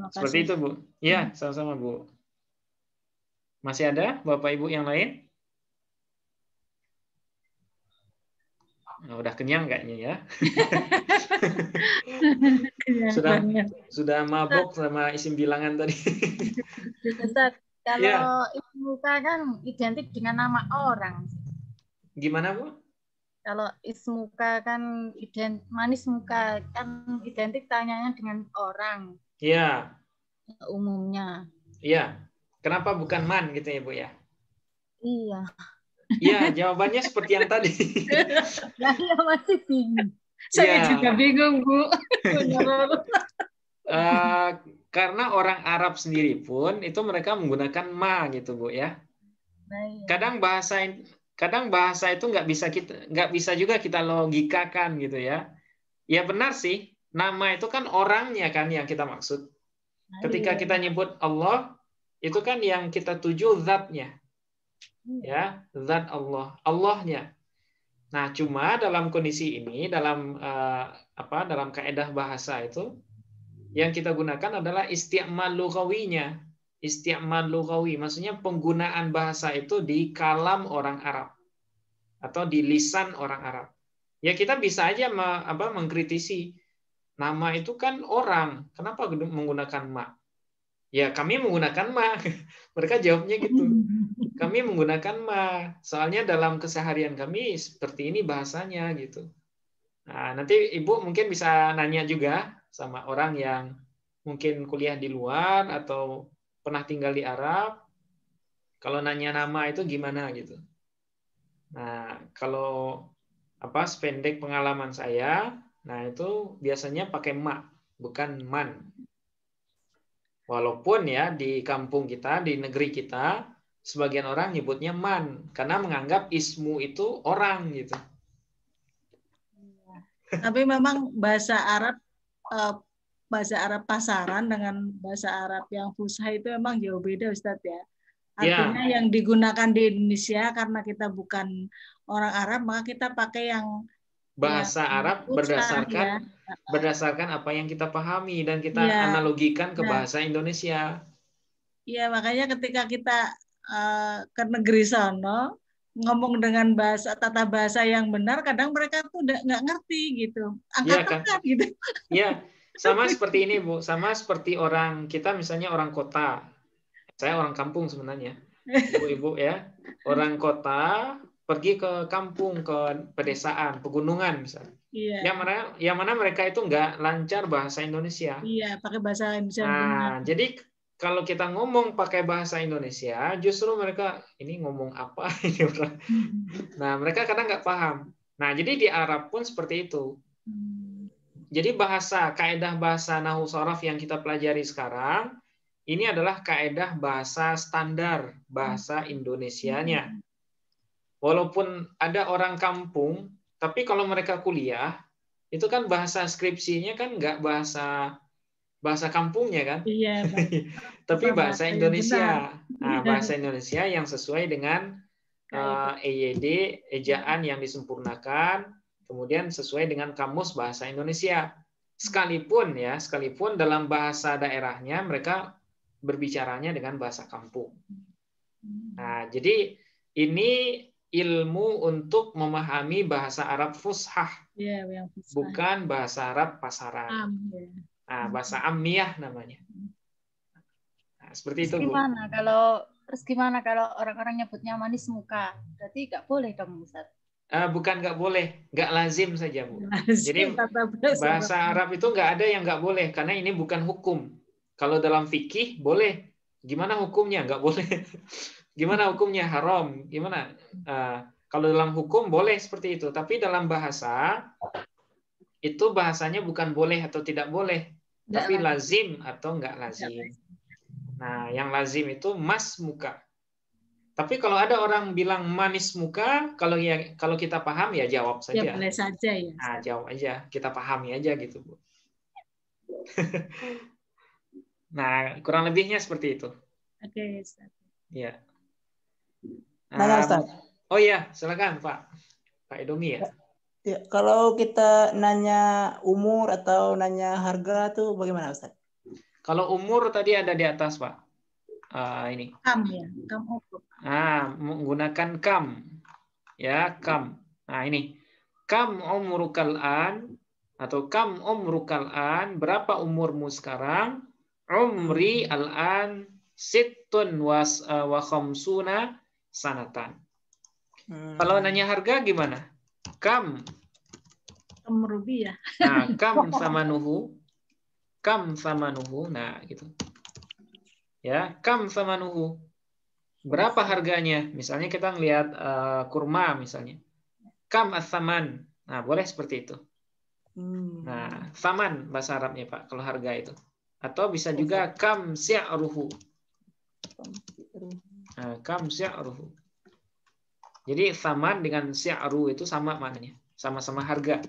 seperti itu, Bu. Ya, sama-sama, Bu. Masih ada Bapak Ibu yang lain? Nah, udah kenyang kayaknya ya. sudah mabok sama isim bilangan tadi. Ustaz, kalau ismuka kan identik dengan nama orang. Gimana, Bu? Kalau ismuka kan manis muka kan identik tanyanya dengan orang. Iya. Umumnya. Iya. Kenapa bukan man gitu ya, Bu ya? Iya. Iya, jawabannya seperti yang tadi. Saya masih bingung. Saya juga bingung, Bu. Karena orang Arab sendiri pun itu mereka menggunakan ma gitu, Bu ya. Kadang bahasa itu nggak bisa juga kita logikakan gitu ya. Ya benar sih, nama itu kan orangnya kan yang kita maksud. Ketika kita nyebut Allah, itu kan yang kita tuju zatnya. Ya, zat Allah, Allahnya. Nah, cuma dalam kondisi ini, dalam dalam kaidah bahasa itu, yang kita gunakan adalah isti'mal lughawinya. Isti'mal lughawi, maksudnya penggunaan bahasa itu di kalam orang Arab atau di lisan orang Arab. Ya kita bisa aja mengkritisi, nama itu kan orang, kenapa menggunakan ma? Ya kami menggunakan ma. Mereka jawabnya gitu. Kami menggunakan ma, soalnya dalam keseharian kami seperti ini bahasanya gitu. Nah, nanti Ibu mungkin bisa nanya juga sama orang yang mungkin kuliah di luar atau pernah tinggal di Arab. Kalau nanya nama itu gimana gitu. Nah, kalau sependek pengalaman saya, nah itu biasanya pakai ma, bukan man. Walaupun ya di kampung kita, di negeri kita, sebagian orang nyebutnya man karena menganggap ismu itu orang gitu. Tapi memang bahasa Arab pasaran dengan bahasa Arab yang fusha itu memang jauh beda, Ustadz ya. Artinya yang digunakan di Indonesia karena kita bukan orang Arab, maka kita pakai yang bahasa Arab berdasarkan apa yang kita pahami dan kita analogikan ke bahasa Indonesia. Iya, makanya ketika kita ke negeri sono ngomong dengan tata bahasa yang benar, kadang mereka tuh nggak ngerti gitu, angkat-angkat gitu. Iya, sama seperti ini, Bu, sama seperti orang kita misalnya orang kota. Saya orang kampung sebenarnya, Ibu-ibu ya, orang kota pergi ke kampung, ke pedesaan, pegunungan misalnya. Iya. Yang mana mereka itu nggak lancar bahasa Indonesia. Iya, pakai bahasa Indonesia. Nah, jadi kalau kita ngomong pakai bahasa Indonesia, justru mereka ini ngomong apa ini orang. Nah, mereka kadang nggak paham. Nah, jadi di Arab pun seperti itu. Jadi kaidah bahasa nahwu sharaf yang kita pelajari sekarang, ini adalah kaidah bahasa standar bahasa Indonesianya. Walaupun ada orang kampung, tapi kalau mereka kuliah, itu kan bahasa skripsinya kan nggak bahasa kampungnya kan? Iya. Tapi bahasa Indonesia. Nah, bahasa Indonesia yang sesuai dengan EYD, ejaan yang disempurnakan, kemudian sesuai dengan kamus bahasa Indonesia. Sekalipun dalam bahasa daerahnya mereka berbicaranya dengan bahasa kampung. Nah, jadi ini ilmu untuk memahami bahasa Arab fushah, bukan bahasa Arab pasaran. Nah, bahasa amiyah namanya. Nah, seperti itu, Bu. Terus gimana kalau orang-orang nyebutnya manis muka? Berarti nggak boleh dong, Ustaz? Bukan nggak boleh, nggak lazim saja, Bu. Jadi bahasa Arab itu nggak ada yang nggak boleh, karena ini bukan hukum. Kalau dalam fikih boleh. Gimana hukumnya? Nggak boleh. Gimana hukumnya? Haram. Gimana? Kalau dalam hukum boleh seperti itu. Tapi dalam bahasa, itu bahasanya bukan boleh atau tidak boleh. Tapi lazim atau nggak lazim. Nah, yang lazim itu mas muka. Tapi kalau ada orang bilang manis muka, kalau kita paham ya jawab Ya saja. boleh saja ya. Nah, jawab aja, kita pahami aja gitu, Bu. Nah, kurang lebihnya seperti itu. Oke, Ustaz. Ya. Nanya, Ustaz. Oh iya, silakan Pak. Pak Edomi ya. Ya, kalau kita nanya umur atau nanya harga tuh bagaimana, Ustaz? Kalau umur tadi ada di atas, Pak. Ini. Kam ya, kam umur. Menggunakan kam. Ya, kam. Nah, ini. Kam umrukal an atau kam umrukal an, berapa umurmu sekarang? Umri al-an sittun wa khamsuna sanatan. Kalau nanya harga gimana? Kam. Rupiah. Nah, kam sama nuhu. Kam sama nuhu. Nah, gitu. Ya, kam sama nuhu. Berapa harganya? Misalnya kita ngelihat kurma misalnya. Kam as-saman. Nah, boleh seperti itu. Nah, saman bahasa Arabnya, Pak, kalau harga itu. Atau bisa juga kam si'ruhu. Nah, kam si'ruhu. Jadi saman dengan si'ru itu sama maknanya. Sama-sama harga.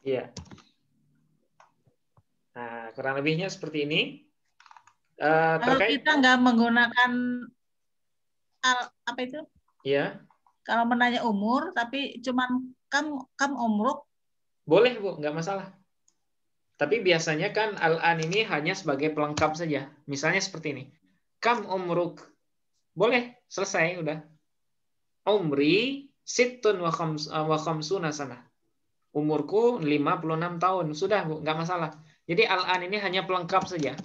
Iya. Nah, kurang lebihnya seperti ini. Kalau kita nggak menggunakan apa itu? Iya. Kalau menanya umur, tapi cuman kam umruk. Boleh, Bu, nggak masalah. Tapi biasanya kan al-an ini hanya sebagai pelengkap saja. Misalnya seperti ini. Kam umruk. Boleh, selesai, udah. Umri sittun wa khamsuna sana. Umurku 56 tahun. Sudah, Bu, nggak masalah. Jadi al-an ini hanya pelengkap saja.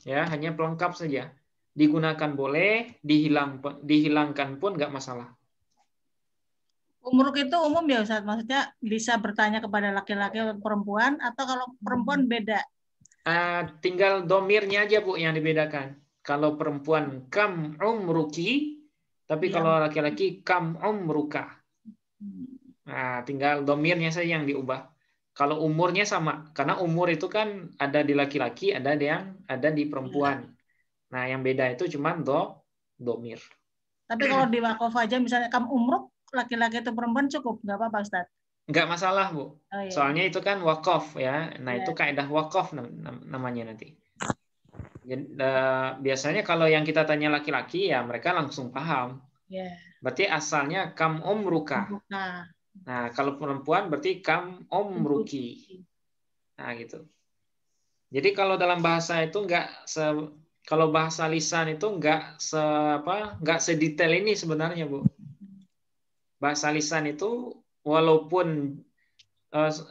Ya, hanya pelengkap saja. Digunakan boleh, dihilangkan pun nggak masalah. Umur itu umum ya Ustaz? Maksudnya bisa bertanya kepada laki-laki atau perempuan, atau kalau perempuan beda? Tinggal domirnya aja, Bu, yang dibedakan. Kalau perempuan kam umruki, tapi kalau laki-laki kam umruka. Nah, tinggal domirnya saja yang diubah. Kalau umurnya sama, karena umur itu kan ada di laki-laki, ada yang ada di perempuan. Nah, yang beda itu cuma domir. Tapi kalau di wakaf aja misalnya kam umruk, laki-laki atau perempuan cukup, nggak apa-apa Ustaz? Nggak masalah, Bu. Oh, iya. Soalnya itu kan wakaf ya. Nah, itu kaidah wakaf namanya nanti. Biasanya kalau yang kita tanya laki-laki ya mereka langsung paham. Berarti asalnya kam umruka. Nah, kalau perempuan berarti kam umruki. Nah, gitu. Jadi kalau dalam bahasa itu kalau bahasa lisan itu nggak sedetail ini sebenarnya, Bu. Bahasa lisan itu walaupun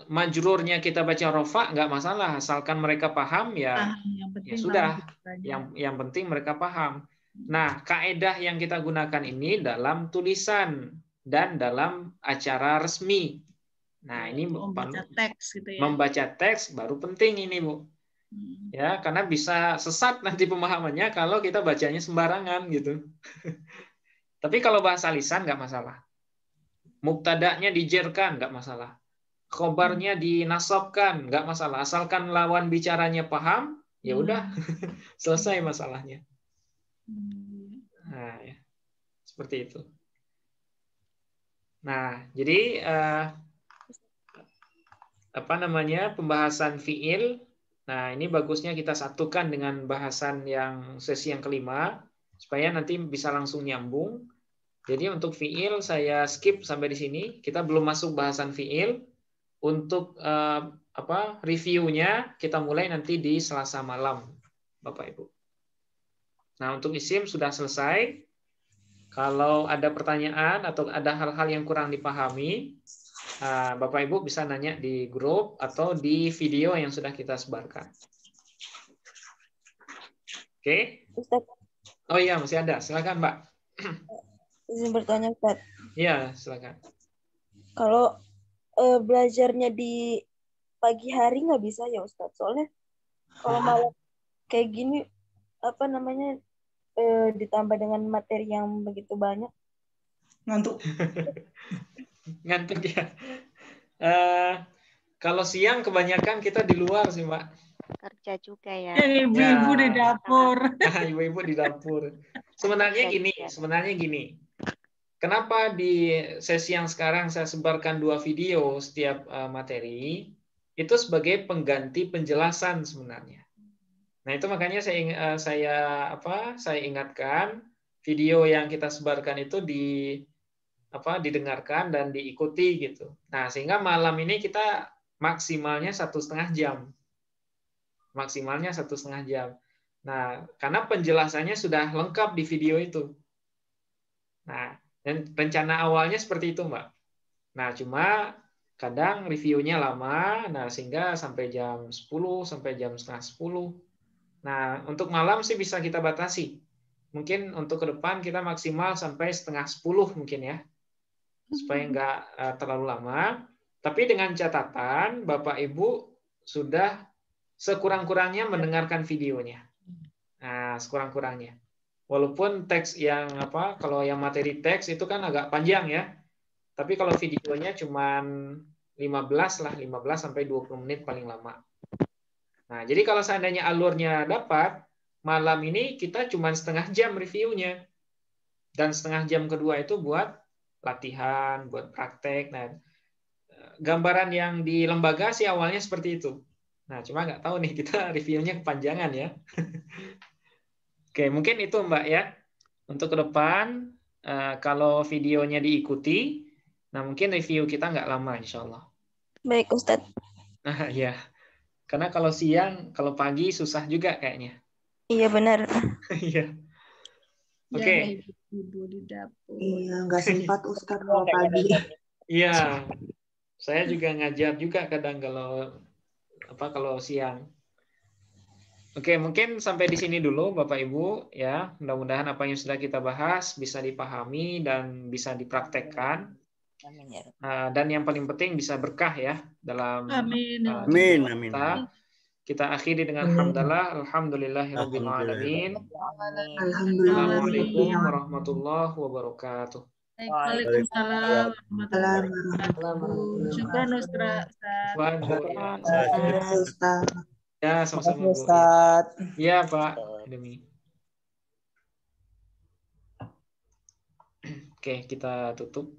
majrurnya kita baca rofa nggak masalah, asalkan mereka paham ya sudah. Yang penting mereka paham. Nah, kaedah yang kita gunakan ini dalam tulisan dan dalam acara resmi. Nah, ini membaca teks gitu ya. Membaca teks baru penting ini, Bu. Ya, karena bisa sesat nanti pemahamannya kalau kita bacanya sembarangan gitu. Tapi kalau bahasa lisan nggak masalah. Mubtada'nya dijerkan nggak masalah. Khobarnya dinasabkan nggak masalah. Asalkan lawan bicaranya paham, ya udah selesai masalahnya. Nah, ya. Seperti itu. Nah, jadi pembahasan fiil. Nah, ini bagusnya kita satukan dengan bahasan yang sesi yang kelima supaya nanti bisa langsung nyambung. Jadi untuk fiil saya skip sampai di sini. Kita belum masuk bahasan fiil. Untuk reviewnya kita mulai nanti di Selasa malam, Bapak Ibu. Nah, untuk isim sudah selesai. Kalau ada pertanyaan atau ada hal-hal yang kurang dipahami, Bapak Ibu bisa nanya di grup atau di video yang sudah kita sebarkan. Oke? Ustaz. Oh iya, masih ada. Silakan, Mbak. Izin bertanya, Ustaz. Iya, silakan. Kalau belajarnya di pagi hari nggak bisa ya, Ustaz? Soalnya kalau malam kayak gini, ditambah dengan materi yang begitu banyak. Ngantuk. Ngantuk ya. Kalau siang kebanyakan kita di luar sih, Mbak. kerja juga ya. Ibu-ibu di dapur. Ibu-ibu di dapur. Sebenarnya gini. Kenapa di sesi yang sekarang saya sebarkan 2 video setiap materi, itu sebagai pengganti penjelasan sebenarnya. Nah, itu makanya saya ingatkan video yang kita sebarkan itu didengarkan dan diikuti gitu. Nah, sehingga malam ini kita maksimalnya 1,5 jam. Maksimalnya 1,5 jam. Nah, karena penjelasannya sudah lengkap di video itu. Nah, dan rencana awalnya seperti itu, Mbak. Nah, cuma kadang reviewnya lama, nah sehingga sampai jam 10, sampai jam setengah 10. Nah, untuk malam sih bisa kita batasi. Mungkin untuk ke depan kita maksimal sampai setengah 10 mungkin ya. Supaya nggak terlalu lama. Tapi dengan catatan, Bapak Ibu sudah sekurang-kurangnya mendengarkan videonya. Nah, sekurang-kurangnya. Walaupun teks yang kalau yang materi teks itu kan agak panjang ya. Tapi kalau videonya cuma 15 sampai 20 menit paling lama. Nah, jadi kalau seandainya alurnya dapat, malam ini kita cuma setengah jam reviewnya. Dan setengah jam kedua itu buat latihan, buat praktek. Nah, gambaran yang di lembaga sih awalnya seperti itu. Nah, cuma nggak tahu nih kita reviewnya kepanjangan ya. Oke, mungkin itu Mbak ya. Untuk ke depan, kalau videonya diikuti, nah mungkin review kita nggak lama insya Allah. Baik Ustadz. Nah, ya. Karena kalau siang, kalau pagi susah juga kayaknya. Iya benar. Iya. Oke. Ibu di dapur. Iya, nggak sempat Ustadz kalau pagi. Iya. Saya juga ngajar juga kadang kalau siang. Oke, mungkin sampai di sini dulu Bapak Ibu ya. Mudah-mudahan apa yang sudah kita bahas bisa dipahami dan bisa dipraktekkan. Dan yang paling penting bisa berkah ya dalam Amin. Kita akhiri dengan hamdalah, alhamdulillahirabbil alamin. Assalamualaikum warahmatullahi wabarakatuh. Waalaikumsalam warahmatullahi wabarakatuh. Syukran Ustaz. Ya, sama-sama Bu. Ya, Pak. Demi. Oke, kita tutup.